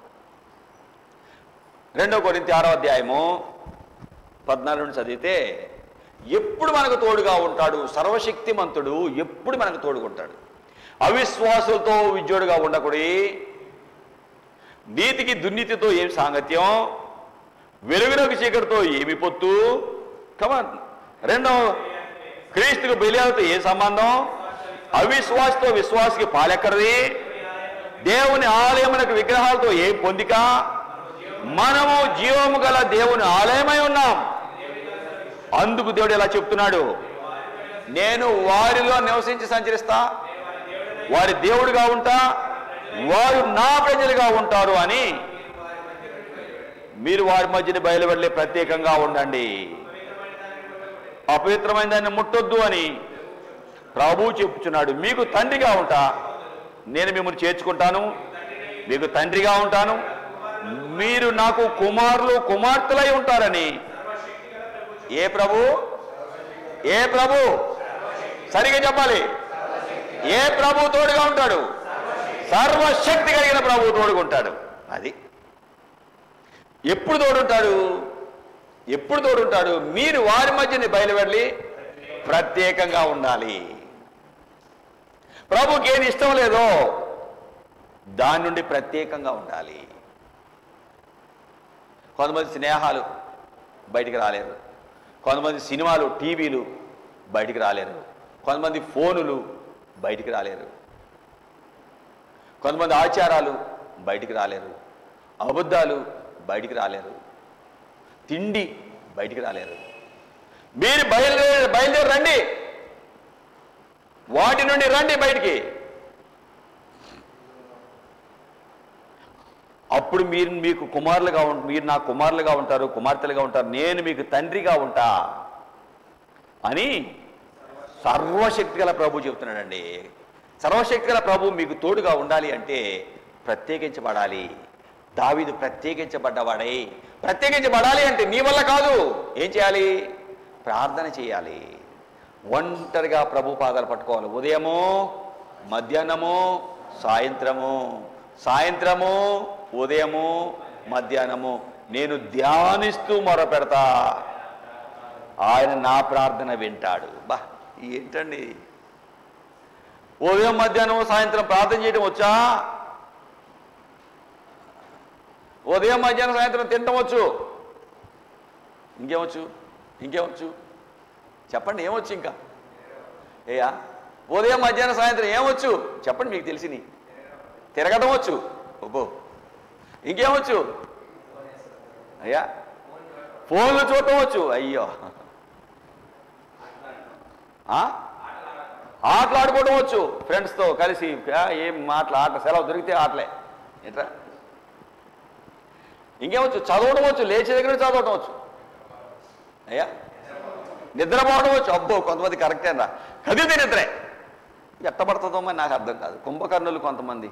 2 కొరింథీ 6:14 చదివితే ఎప్పుడు మనకు తోడుగా ఉంటాడు. సర్వశక్తిమంతుడు ఎప్పుడు మనకు తోడుకుంటాడు. అవిశ్వాసులతో విజ్జోడుగా ఉండకూడదు. నీతికి దుర్నీతితో ఏమి సాంగత్యం, వెలుగునకు చీకటితో ఏమి పొత్తు. కమాన్. 2 క్రీస్తుకు బెలియాలతో ఏ సంబంధం, అవిశ్వాసతో విశ్వాసకి పాలెక్కడది, దేవుని ఆలయమునకు విగ్రహాలతో ఏం పొందిక. మనము జీవము గల దేవుని ఆలయమై ఉన్నాం. అందుకు దేవుడు ఎలా చెప్తున్నాడు, నేను వారిలో నివసించి సంచరిస్తా, వారి దేవుడిగా ఉంటా, వారు నా ప్రజలుగా ఉంటారు అని. మీరు వారి మధ్యన బయలువెళ్ళి ప్రత్యేకంగా ఉండండి, అపవిత్రమైన దాన్ని ముట్టొద్దు అని ప్రభువు చెప్పుచున్నాడు. మీకు తండ్రిగా ఉంటా, నేను మిమ్మల్ని చేర్చుకుంటాను, మీకు తండ్రిగా ఉంటాను, మీరు నాకు కుమారులు కుమార్తెలై ఉంటారని. ఏ ప్రభు? ఏ ప్రభు? సరిగా చెప్పాలి. ఏ ప్రభు తోడుగా ఉంటాడు? సర్వశక్తి కలిగిన ప్రభు తోడుకుంటాడు. అది ఎప్పుడు తోడుంటాడు? ఎప్పుడు తోడుంటాడు? మీరు వారి మధ్యని బయలువెళ్ళి ప్రత్యేకంగా ఉండాలి. ప్రభుకి ఏది ఇష్టం లేదో దాని నుండి ప్రత్యేకంగా ఉండాలి. కొంతమంది స్నేహాలు బయటికి రాలేరు, కొంతమంది సినిమాలు టీవీలు బయటికి రాలేరు, కొంతమంది ఫోనులు బయటికి రాలేరు, కొంతమంది ఆచారాలు బయటికి రాలేరు, అబద్ధాలు బయటికి రాలేరు, తిండి బయటికి రాలేరు. మీరు బయలుదేరి రండి, వాటి నుండి రండి బయటికి. అప్పుడు మీకు కుమారులుగా మీరు నా కుమారులుగా ఉంటారు, కుమార్తెలుగా ఉంటారు, నేను మీకు తండ్రిగా ఉంటా అని సర్వశక్తి గల ప్రభు చెప్తున్నాడండి. సర్వశక్తి గల ప్రభు మీకు తోడుగా ఉండాలి అంటే ప్రత్యేకించబడాలి. దావీదు ప్రత్యేకించబడ్డవాడై, ప్రత్యేకించబడాలి అంటే నీ వల్ల కాదు. ఏం చేయాలి? ప్రార్థన చేయాలి. ఒంటరిగా ప్రభు పాదాలు పట్టుకోవాలి. ఉదయము, మధ్యాహ్నము, సాయంత్రము, సాయంత్రము, ఉదయము, మధ్యాహ్నము నేను ధ్యానిస్తూ మొరపెడతా, ఆయన నా ప్రార్థన వింటాడు. ఏంటండి ఉదయం మధ్యాహ్నం సాయంత్రం ప్రార్థన చేయడం వచ్చా? ఉదయం మధ్యాహ్నం సాయంత్రం తినటం వచ్చు. ఇంకేమొచ్చు చెప్పండి, ఏమొచ్చు ఇంకా? ఏయా ఉదయం మధ్యాహ్నం సాయంత్రం ఏమొచ్చు చెప్పండి, మీకు తెలిసిని. తిరగటం వచ్చు. ఓబో, ఇంకేమొచ్చు? అయ్యా ఫోన్లు చూడటం వచ్చు. అయ్యో, ఆటలు ఆడుకోవడం వచ్చు ఫ్రెండ్స్తో కలిసి. ఏం ఆట సెలవు దొరికితే ఆటలే ఎట్రా. ఇంకేమొచ్చు? చదవడం వచ్చు, లేచే దగ్గర చదవటం వచ్చు. అయ్యా నిద్రపోవడం వచ్చు. అబ్బో, కొంతమంది కరెక్టే రా, కదిలితే నిద్రే. ఎట్టబడుతుందో మరి నాకు అర్థం కాదు. కుంభకర్ణులు కొంతమంది,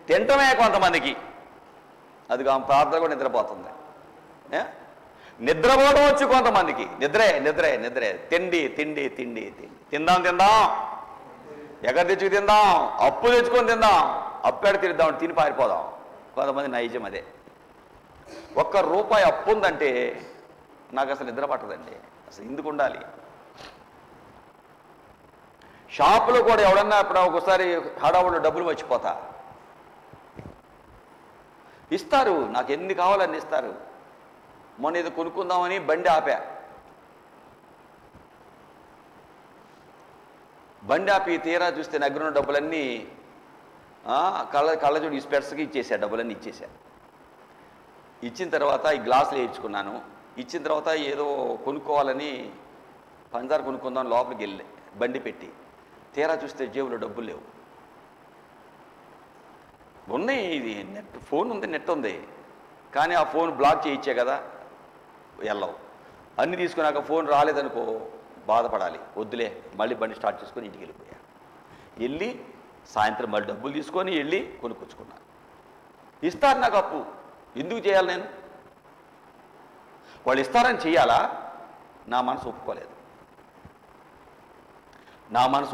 తింటమే కొంతమందికి. అది ప్రార్థన కూడా నిద్రపోతుంది. నిద్రపోవడం వచ్చు కొంతమందికి. నిద్రే తిండి. తిందాం ఎక్కడ తెచ్చుకు తిందాం, అప్పు తెచ్చుకొని తిందాం, అప్పెడ తిరిద్దాం, తిని పారిపోదాం. కొంతమంది నైజం అదే. ₹1 అప్పు ఉందంటే నాకు అసలు నిద్ర పట్టదండి. అసలు ఎందుకు ఉండాలి? షాపులో కూడా ఎవడన్నా ఇప్పుడు ఒకసారి హడావుళ్ళు డబ్బులు మర్చిపోతా, ఇస్తారు. నాకు ఎన్ని కావాలని ఇస్తారు. మొన్న ఇది కొనుక్కుందామని బండి ఆపా. బండి ఆపి తీరా చూస్తే నగ్గురున్న డబ్బులన్నీ కళ్ళజోడు స్పెట్స్కి ఇచ్చేసా. డబ్బులన్నీ ఇచ్చేసా. ఇచ్చిన తర్వాత ఈ గ్లాసులు వేయించుకున్నాను. ఇచ్చిన తర్వాత ఏదో కొనుక్కోవాలని పంచదార కొనుక్కుందాం లోపలికి వెళ్ళి బండి పెట్టి తీరా చూస్తే జేబులో డబ్బులు లేవు. ఉన్నాయి, ఇది నెట్ ఫోన్ ఉంది, నెట్ ఉంది, కానీ ఆ ఫోన్ బ్లాక్ చేయించే కదా, వెళ్ళవు. అన్నీ తీసుకున్నాక ఫోన్ రాలేదనుకో బాధపడాలి. వద్దులే, మళ్ళీ బండి స్టార్ట్ చేసుకొని ఇంటికి వెళ్ళిపోయా. వెళ్ళి సాయంత్రం మళ్ళీ డబ్బులు తీసుకొని వెళ్ళి కొనుక్కొచ్చుకున్నా. ఇస్తారు నాకు అప్పు. ఎందుకు చేయాలి నేను? వాళ్ళు ఇస్తారని చేయాలా? నా మనసు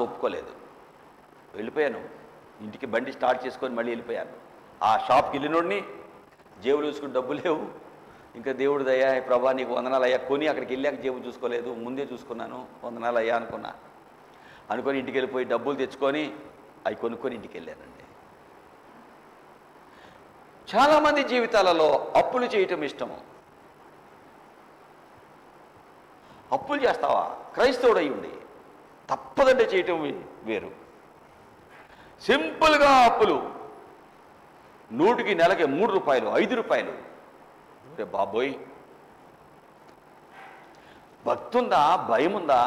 ఒప్పుకోలేదు. వెళ్ళిపోయాను ఇంటికి. బండి స్టార్ట్ చేసుకొని మళ్ళీ వెళ్ళిపోయాను. ఆ షాప్కి వెళ్ళినోడిని జేబులు చూసుకుని డబ్బులు లేవు. ఇంకా దేవుడు దయ్యా, ప్రభా నీకు వందనాలు అయ్యా. కొని అక్కడికి వెళ్ళాక జేబు చూసుకోలేదు, ముందే చూసుకున్నాను, వందనాలు అయ్యా అనుకొని ఇంటికి వెళ్ళిపోయి డబ్బులు తెచ్చుకొని అవి కొనుక్కొని ఇంటికి వెళ్ళానండి. చాలామంది జీవితాలలో అప్పులు చేయటం ఇష్టము. అప్పులు చేస్తావా? క్రైస్తవుడు అయ్యుండి తప్పదంటే చేయటం వేరు. సింపుల్గా అప్పులు, నూటికి నెలకి ₹3, ₹5. బాబోయ్, భక్తుందా? భయం ఉందా?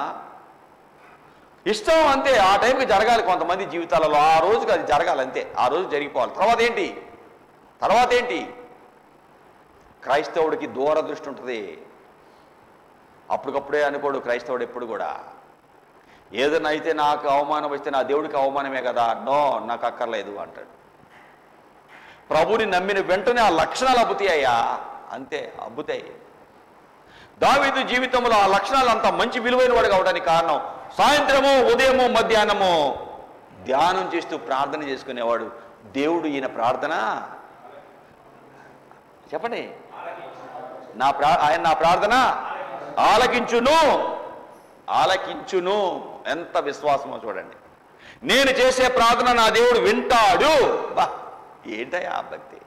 ఇష్టం అంతే. ఆ టైంకి జరగాలి కొంతమంది జీవితాలలో. ఆ రోజుకి అది జరగాలి అంతే. ఆ రోజు జరిగిపోవాలి. తర్వాత ఏంటి? క్రైస్తవుడికి దూరదృష్టి ఉంటుంది. అప్పటికప్పుడే అనుకోడు క్రైస్తవుడు ఎప్పుడు కూడా. ఏదైనా అయితే నాకు అవమానం వస్తే నా దేవుడికి అవమానమే కదా, నో నాకు అక్కర్లేదు అంటాడు. ప్రభుని నమ్మిన వెంటనే ఆ లక్షణాలు అబ్బుతాయ్యా, అంతే అబ్బుతాయి. దావీదు జీవితంలో ఆ లక్షణాలు అంత మంచి విలువైన వాడు కావడానికి కారణం, సాయంత్రము ఉదయము మధ్యాహ్నము ధ్యానం చేస్తూ ప్రార్థన చేసుకునేవాడు. దేవుడు ఈయన ప్రార్థన చెప్పండి, ఆయన నా ప్రార్థన ఆలకించును. ఎంత విశ్వాసమో చూడండి. నేను చేసే ప్రార్థన నా దేవుడు వింటాడు. బా, ఏంటయ్యా భక్తి!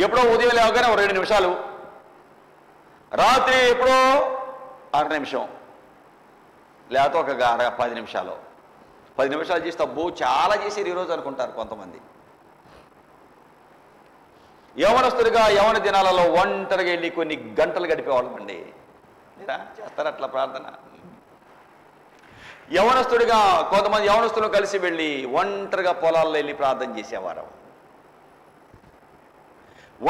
ఎప్పుడో ఉదయం లేవగానే 2 నిమిషాలు, రాత్రి ఎప్పుడో 1/2 నిమిషం, లేకపోతే ఒక 10 నిమిషాలు. 10 నిమిషాలు చేస్తే అబ్బో చాలా చేసేది ఈరోజు అనుకుంటారు కొంతమంది. యవనస్తుడిగా యవన దినాలలో ఒంటరిగా వెళ్ళి కొన్ని గంటలు గడిపేవాళ్ళమండి. మీరా చేస్తారు అట్లా ప్రార్థన? యవనస్తుడిగా కొంతమంది యవనస్తులు కలిసి వెళ్ళి ఒంటరిగా పొలాల్లో వెళ్ళి ప్రార్థన చేసేవారు.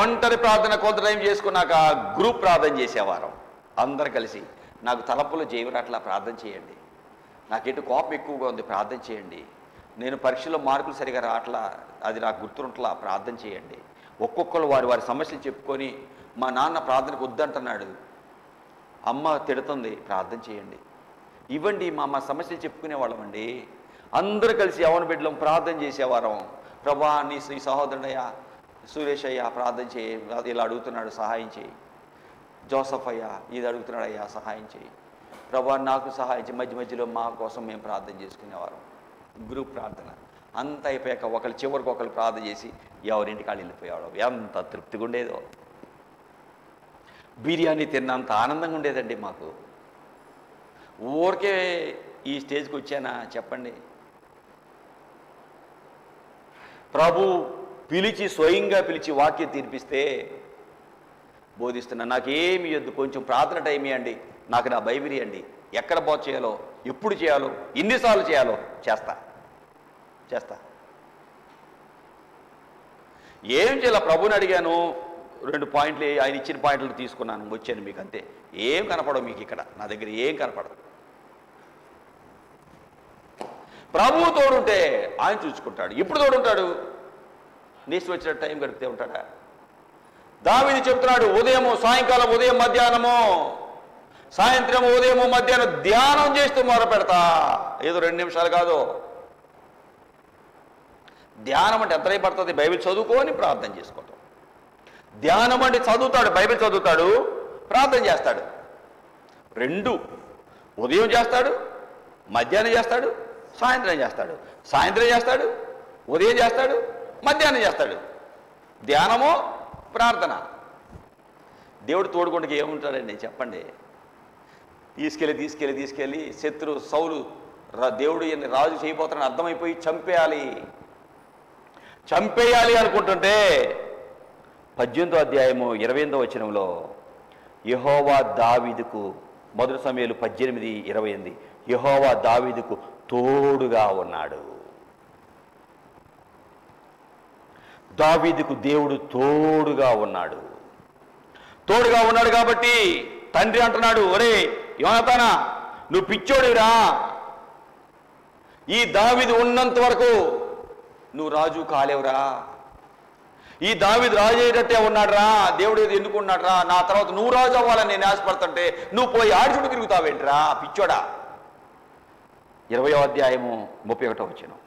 ఒంటరి ప్రార్థన కొంత టైం చేసుకున్నాక గ్రూప్ ప్రార్థన చేసేవారు. అందరు కలిసి నాకు తలపులు చేయరు, అట్లా ప్రార్థన చేయండి, నాకేంటి కోపం ఎక్కువగా ఉంది, ప్రార్థన చేయండి, నేను పరీక్షలో మార్కులు సరిగా రావట్లా, అది నాకు గుర్తుంటలా, ప్రార్థన చేయండి. ఒక్కొక్కరు వారి సమస్యలు చెప్పుకొని, మా నాన్న ప్రార్థనకు వద్దంటున్నాడు, అమ్మ తిడుతుంది, ప్రార్థన చేయండి, ఇవ్వండి, మా సమస్యలు చెప్పుకునేవాళ్ళమండి. అందరూ కలిసి యవన బిడ్డలం ప్రార్థన చేసేవారం. ప్రభా నీ సహోదరుడయ్యా సురేష్ అయ్యా ప్రార్థన చేయి, ఇలా అడుగుతున్నాడు సహాయం చేయి, జోసఫ్ అయ్యా ఇది అడుగుతున్నాడు అయ్యా సహాయం చేయి, ప్రభా నాకు సహాయం మధ్య మధ్యలో మా కోసం మేము ప్రార్థన చేసుకునేవారు. గ్రూప్ ప్రార్థన అంత అయిపోయాక ఒకళ్ళు చివరికి ఒకళ్ళు ప్రార్థన చేసి ఎవరింటికి వాళ్ళు వెళ్ళిపోయేవాడు. ఎంత తృప్తిగా ఉండేదో. బిర్యానీ తిన్నంత ఆనందంగా ఉండేదండి మాకు. ఊరికే ఈ స్టేజ్కి వచ్చానా చెప్పండి? ప్రభు పిలిచి స్వయంగా పిలిచి వాక్యం తీర్పిస్తే బోధిస్తున్నా. నాకేమి వద్దు, కొంచెం ప్రార్థన టైం ఇవ్వండి, నాకు నా బైబిల్ ఇవ్వండి, ఎక్కడ బోధ చేయాలో, ఎప్పుడు చేయాలో, ఎన్నిసార్లు చేయాలో చేస్తా. ఏం చేయాల ప్రభుని అడిగాను, 2 పాయింట్లు ఆయన ఇచ్చిన పాయింట్లు తీసుకున్నాను, వచ్చాను. మీకు అంతే. ఏం కనపడవు మీకు ఇక్కడ, నా దగ్గర ఏం కనపడదు. ప్రభువు తోడుంటే ఆయన చూసుకుంటాడు. ఇప్పుడు తోడుంటాడు, నీసు వచ్చిన టైం గడిపితే ఉంటాడా? దావీదు చెప్తున్నాడు, ఉదయము సాయంకాలం, ఉదయం మధ్యాహ్నము, సాయంత్రము, ఉదయము మధ్యాహ్నం ధ్యానం చేస్తూ మొరపెడతా. ఏదో 2 నిమిషాలు కాదు. ధ్యానం అంటే ఎంత పడుతుంది? బైబిల్ చదువుకొని ప్రార్థన చేసుకోవటం. ధ్యానం అంటే చదువుతాడు, బైబిల్ చదువుతాడు, ప్రార్థన చేస్తాడు. 2 ఉదయం చేస్తాడు, మధ్యాహ్నం చేస్తాడు, సాయంత్రం చేస్తాడు. సాయంత్రం చేస్తాడు, ఉదయం చేస్తాడు, మధ్యాహ్నం చేస్తాడు. ధ్యానము, ప్రార్థన. దేవుడు తోడుకుంటకి ఏముంటాడండి చెప్పండి? తీసుకెళ్ళి శత్రు సౌలు దేవుడు రాజు చేయబోతాడని అర్థమైపోయి చంపేయాలి అనుకుంటుంటే 18వ అధ్యాయము 28వ వచనంలో యెహోవా దావీదుకు, మొదటి సమూయేలు 18:28, యెహోవా దావీదుకు తోడుగా ఉన్నాడు. దావీదుకు దేవుడు తోడుగా ఉన్నాడు కాబట్టి తండ్రి అంటున్నాడు, ఒరే యోనాతానా, నువ్వు పిచ్చోడిరా, ఈ దావీదు ఉన్నంత వరకు నువ్వు రాజు కాలేవురా. ఈ దావీదు రాజు అయ్యేటట్టే ఉన్నాడురా, దేవుడు ఎందుకు ఉన్నాడురా, నా తర్వాత నువ్వు రాజు అవ్వాలని నేను ఆశపడుతుంటే నువ్వు పోయి ఆడి చుట్టూ తిరుగుతావేంట్రా పిచ్చోడా. 20వ అధ్యాయము 31వ వచనం.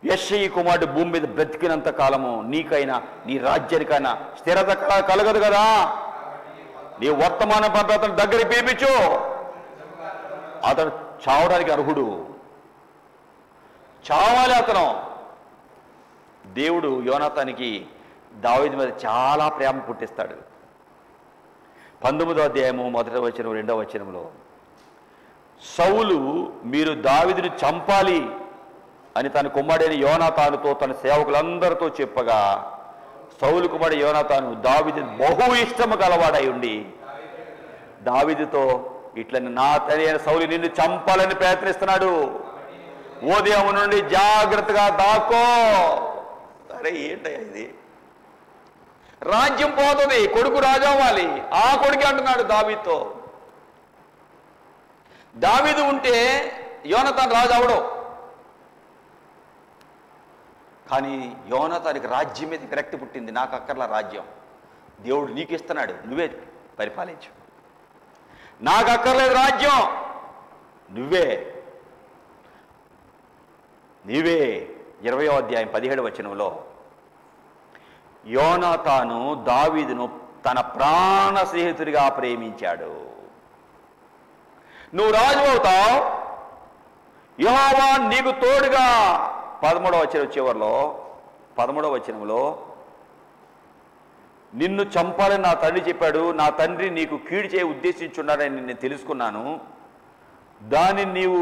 యెష్షయి కుమారుడు భూమి మీద బ్రతికినంత కాలము నీకైనా నీ రాజ్యానికైనా స్థిరత కలగదు కదా. నీ వర్తమాన పద్ధతుల దగ్గరికి పిలిపించు, అతడు చావడానికి అర్హుడు, చావాలి అతను. దేవుడు యోనాతానికి దావీదు మీద చాలా ప్రేమ పుట్టిస్తాడు. 19వ అధ్యాయము 1వ వచనం 2వ వచనంలో సౌలు మీరు దావీదుని చంపాలి అని తన కుమారుడైన యోనాతానుతో తన సేవకులందరితో చెప్పగా, సౌలు కుమారుడు యోనాతాను దావీదు బహు ఇష్టము గలవాడై ఉండి దావీదుతో ఇట్లని, నా తల్లి అయిన సౌలు నిన్ను చంపాలని ప్రయత్నిస్తున్నాడు, ఉదయం నుండి జాగ్రత్తగా దాక్కో. అరే ఏంటయ్యా ఇది? రాజ్యం పోతుంది, కొడుకు రాజు అవ్వాలి, ఆ కొడుకు అంటున్నాడు దావీదుతో. దావీదు ఉంటే యోనాతాను రాజు అవడు, కానీ యోనాతానికి రాజ్యం మీద విరక్తి పుట్టింది. నాకు అక్కర్లా రాజ్యం, దేవుడు నీకు ఇస్తున్నాడు, నువ్వే పరిపాలించు, నాకు అక్కర్లేదు రాజ్యం, నువ్వే 20వ అధ్యాయం 17వ వచనంలో యోనాతాను దావీదును తన ప్రాణ స్నేహితుడిగా ప్రేమించాడు. నువ్వు రాజు అవుతావు, యెహోవా నీకు తోడుగా. 13వ వచనం చివరిలో 13వ వచనంలో నిన్ను చంపాలని నా తండ్రి చెప్పాడు, నా తండ్రి నీకు కీడు చేయ ఉద్దేశించున్నాడని నేను తెలుసుకున్నాను, దానిని నీవు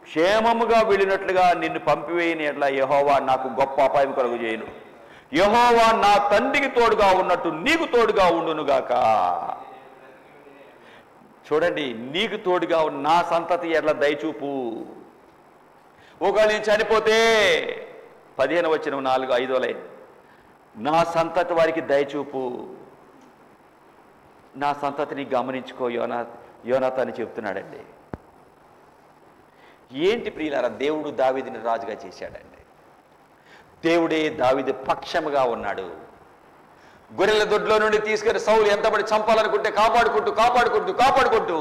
క్షేమముగా వెళ్ళినట్లుగా నిన్ను పంపివేయని ఎట్లా యెహోవా నాకు గొప్ప అపాయం కలుగు చేయను. యెహోవా నా తండ్రికి తోడుగా ఉన్నట్టు నీకు తోడుగా ఉండునుగాక. చూడండి, నీకు తోడుగా ఉన్న నా సంతతి ఎట్లా దయచూపు. ఒకవేళ నేను చనిపోతే 15వ వచనం 4-5వ లైన్, నా సంతతి వారికి దయచూపు, నా సంతతిని గమనించుకో యోనాతాను చెప్తున్నాడండి. ఏంటి ప్రియులారా, దేవుడు దావీదుని రాజుగా చేశాడండి. దేవుడే దావీదు పక్షముగా ఉన్నాడు. గొర్రెల దొడ్లో నుండి తీసుకెళ్లి సౌలు ఎంతబడి చంపాలనుకుంటే కాపాడుకుంటూ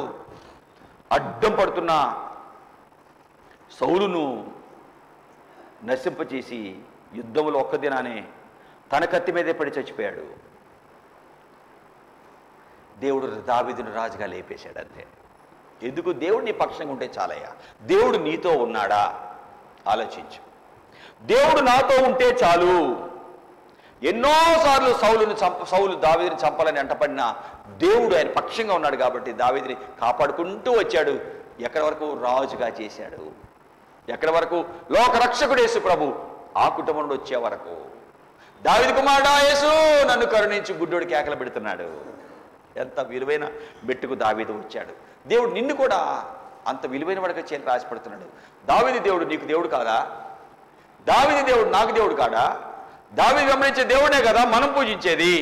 అడ్డం పడుతున్న సౌలును నశింపచేసి యుద్ధంలో ఒక్క దినానే తన కత్తి మీదే పడి చచ్చిపోయాడు. దేవుడు దావీదును రాజుగా లేపేశాడు అంతే. ఎందుకు? దేవుడు నీ పక్షంగా ఉంటే చాలయ్యా. దేవుడు నీతో ఉన్నాడా ఆలోచించు. దేవుడు నాతో ఉంటే చాలు. ఎన్నోసార్లు సౌలు దావీదుని చంపాలని అంటపడినా దేవుడు ఆయన పక్షంగా ఉన్నాడు కాబట్టి దావీదుని కాపాడుకుంటూ వచ్చాడు. ఎక్కడి వరకు? రాజుగా చేశాడు. ఎక్కడి వరకు? లోకరక్షకుడు యేసు ప్రభు ఆ కుటుంబం నుండి వచ్చే వరకు. దావీదు కుమారుడా యేసు నన్ను కరుణించి గుడ్డోడు కేకలు పెడుతున్నాడు. ఎంత విలువైన మెట్టుకు దావీదు వచ్చాడు. దేవుడు నిన్ను కూడా అంత విలువైన వాడికి చేసి రాసిపెడుతున్నాడు. దావీదు దేవుడు నీకు దేవుడు కాదా? దావీదు దేవుడు నాకు దేవుడు కాడా? దావీదు గమనించే దేవుడే కదా మనం పూజించేది.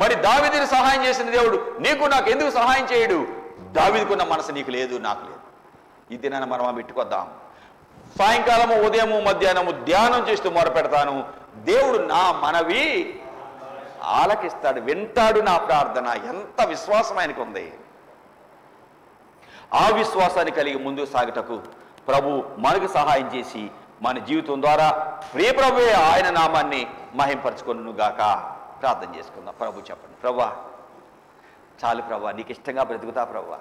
మరి దావీదుని సహాయం చేసిన దేవుడు నీకు నాకు ఎందుకు సహాయం చేయడు? దావీదుకున్న మనసు నీకు లేదు, నాకు లేదు. ఈ దినాన్ని మనం పెట్టుకొద్దాం. సాయంకాలము, ఉదయము, మధ్యాహ్నము ధ్యానం చేస్తూ మొరపెడతాను. దేవుడు నా మనవి ఆలకిస్తాడు, వింటాడు నా ప్రార్థన. ఎంత విశ్వాసం ఆయనకు ఉంది. ఆ విశ్వాసాన్ని కలిగి ముందుకు సాగుటకు ప్రభు మనకు సహాయం చేసి మన జీవితం ద్వారా ప్రియ ప్రభువే ఆయన నామాన్ని మహింపరచుకొనును గాక. ప్రార్థన చేసుకుందాం. ప్రభు చెప్పండి. ప్రభా చాలు ప్రభా, నీకు ఇష్టంగా బ్రతుకుతా ప్రభా.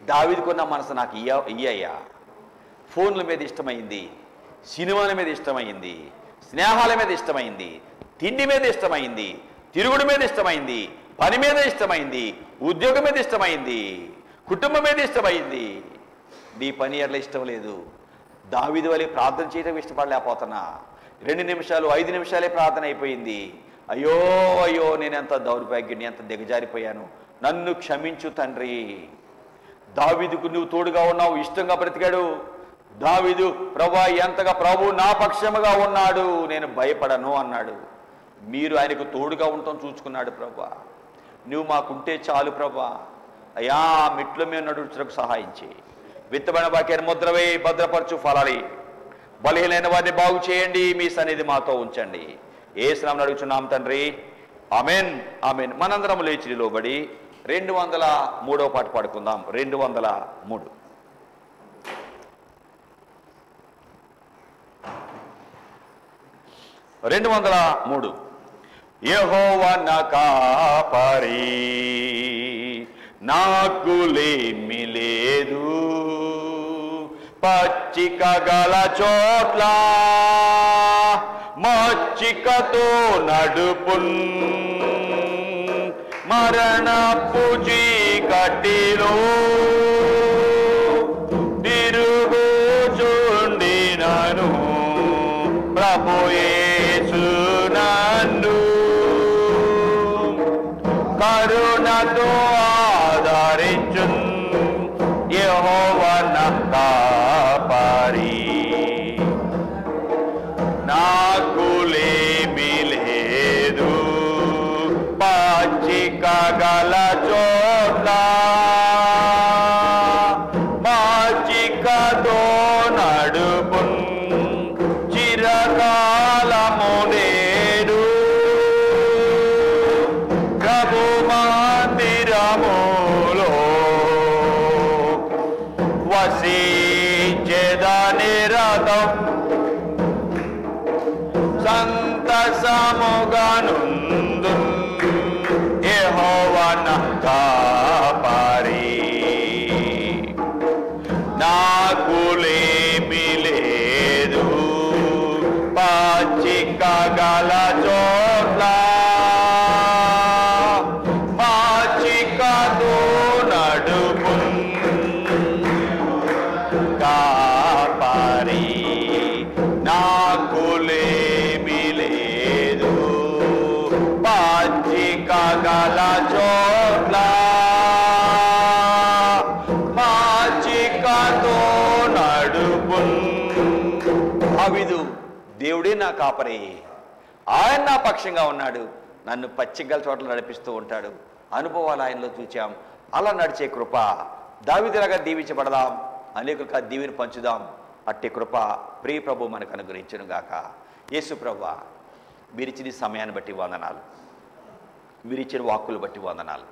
దావీదుకున్న మనసు నాకు ఇయ్యయ్యా. ఫోన్ల మీద ఇష్టమైంది, సినిమాల మీద ఇష్టమైంది, స్నేహాల మీద ఇష్టమైంది, తిండి మీద ఇష్టమైంది, తిరుగుడు మీద ఇష్టమైంది, పని మీద ఇష్టమైంది, ఉద్యోగం మీద ఇష్టమైంది, కుటుంబం మీద ఇష్టమైంది. నీ పని ఎట్లా ఇష్టం లేదు. దావీదు వలె ప్రార్థన చేయడం ఇష్టపడలేకపోతున్నా. 2 నిమిషాలు 5 నిమిషాలే ప్రార్థన అయిపోయింది. అయ్యో అయ్యో నేను ఎంత దౌర్భాగ్యుని, ఎంత దిగజారిపోయాను, నన్ను క్షమించు తండ్రి. దావీదుకు నువ్వు తోడుగా ఉన్నావు, ఇష్టంగా బ్రతికాడు. దావీదు ప్రభా ఎంతగా ప్రభు నా పక్షముగా ఉన్నాడు, నేను భయపడను అన్నాడు. మీరు ఆయనకు తోడుగా ఉండటం చూసుకున్నాడు. ప్రభా నువ్వు మాకుంటే చాలు ప్రభా. అయ్యా మెట్ల మీద నడుచుటకు సహాయం చేయి. విత్తబడిన వాక్యాన్ని ముద్రవే భద్రపరచు ఫలాలి. బలహీనైన వారిని బాగు చేయండి. మీ సన్నిధి మాతో ఉంచండి. యేసు నామమున అడుగుచున్నాం తండ్రి, ఆమెన్ ఆమెన్. మనందరం లేచి నిలబడి 203వ పాట పాడుకుందాం. 203. యెహోవా నా కాపరి, నాకులేమి లేదు. పచ్చిక గల చోట్ల మచ్చికతో నడుపున్, మరణపు చీకటిలో తిరుగుచుండినను ప్రభు యేసు నన్ను కరుణతో ఆదరించున్. యెహోవా నా కాపరి, నాకులేమి లేదు. పచ్చిక గల చోట్ల మచ్చికతో నడుపున్, చిరకాలము నేను ప్రభు మందిరములో వసించెదనిరతం. సంతసముగానుందు యెహోవా నా కాపరి, నాకులేమి లేదు. పచ్చిక గల చోట్ల మచ్చికతో నడుపున్, కాపరి నాకులేమి లేదు. పచ్చిక గల చోట్ల మచ్చికతో నడుపున్. దావీదు దేవుడే నా కాపరి, ఆయన నా పక్షంగా ఉన్నాడు, నన్ను పచ్చిక చోట్ల నడిపిస్తూ ఉంటాడు. అనుభవాలు ఆయనలో చూచాం. అలా నడిచే కృప దావీదులాగా దీవించబడదాం, అనేకులకు ఆ దీవిని పంచుదాం. అట్టి కృప ప్రియ ప్రభు మనకు అనుగ్రహించును గాక. యేసు ప్రభువా, మీరిచ్చిన సమయాన్ని బట్టి వందనాలు, మీరిచ్చిన వాక్కులు బట్టి వందనాలు.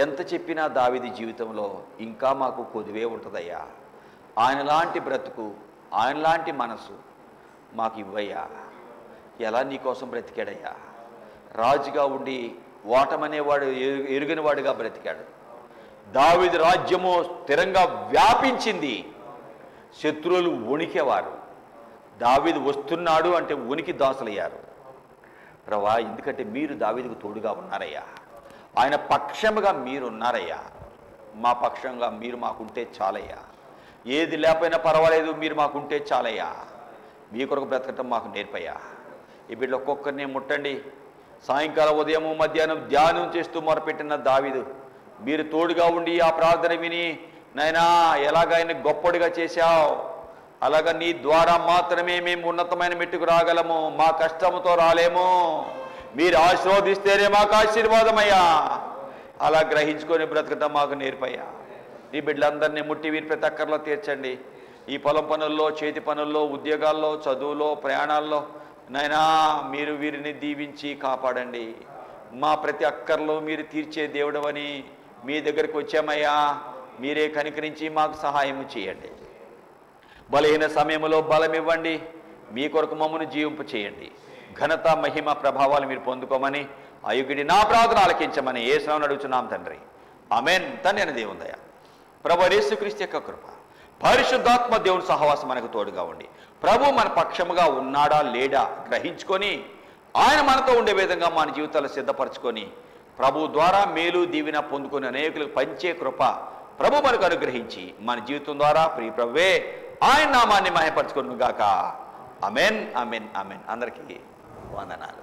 ఎంత చెప్పినా దావీదు జీవితంలో ఇంకా మాకు కొదువే ఉంటుందయ్యా. ఆయనలాంటి బ్రతుకు, ఆయనలాంటి మనసు మాకు ఇవ్వయ్యా. ఎలా నీకోసం బ్రతికాడయ్యా. రాజుగా ఉండి ఓటమనేవాడు ఎరుగని వాడుగా బ్రతికాడు. దావీదు రాజ్యము స్థిరంగా వ్యాపించింది. శత్రువులు వణికేవారు. దావీదు వస్తున్నాడు అంటే ఉనికి దాసులయ్యారు. ప్రభువా, ఎందుకంటే మీరు దావీదుకు తోడుగా ఉన్నారయ్యా, ఆయన పక్షముగా మీరు ఉన్నారయ్యా, మా పక్షంగా మీరు మాకుంటే చాలయ్యా, ఏది లేకపోయినా పర్వాలేదు, మీరు మాకుంటే చాలయ్యా, మీ కొరకు బ్రతకటం మాకు నేర్పయ్యా. ఈ బిడ్డలు ఒక్కొక్కరిని ముట్టండి. సాయంకాలం ఉదయము మధ్యాహ్నం ధ్యానం చేస్తూ మొరపెట్టిన దావీదు, మీరు తోడుగా ఉండి ఆ ప్రార్థన విని నాయనా ఎలాగైనా గొప్పడిగా చేశావు, అలాగా నీ ద్వారా మాత్రమే మేము ఉన్నతమైన మెట్టుకు రాగలము, మా కష్టముతో రాలేము, మీరు ఆశీర్వదిస్తేనే మాకు ఆశీర్వాదమయ్యా, అలా గ్రహించుకొని బ్రతకటం మాకు నేర్పయ్యా. ఈ బిడ్డలందరినీ ముట్టి వీరి ప్రతి అక్కర్లో తీర్చండి. ఈ పొలం పనుల్లో, చేతి పనుల్లో, ఉద్యోగాల్లో, చదువులో, ప్రయాణాల్లో నాయనా మీరు వీరిని దీవించి కాపాడండి. మా ప్రతి అక్కర్లో మీరు తీర్చే దేవుడవని మీ దగ్గరికి వచ్చామయ్యా, మీరే కనికరించి మాకు సహాయం చేయండి. బలహీన సమయంలో బలం ఇవ్వండి, మీ కొరకు మమ్మను జీవింపు చేయండి. ఘనత మహిమ ప్రభావాలు మీరు పొందుకోమని అయుగిడి నా ప్రార్థన ఆలకించమని యేసునామమున అడుగుచున్నాం తండ్రి, ఆమేన్. తండ్రి అయిన దేవుని దయ, ప్రభువైన యేసుక్రీస్తు యొక్క కృప, పరిశుద్ధాత్మ దేవుని సహవాసం మనకు తోడుగా ఉండి ప్రభు మన పక్షముగా ఉన్నాడా లేడా గ్రహించుకొని ఆయన మనతో ఉండే విధంగా మన జీవితాలు సిద్ధపరచుకొని ప్రభు ద్వారా మేలు దీవెన పొందుకొని అనేకులకు పంచే కృప ప్రభు మనకు అనుగ్రహించి మన జీవితం ద్వారా ప్రియ ప్రభువే ఆయన నామాన్ని మహిమపరచుకొనుగాక. ఆమేన్, ఆమేన్, ఆమేన్. అందరికీ వందనాలు.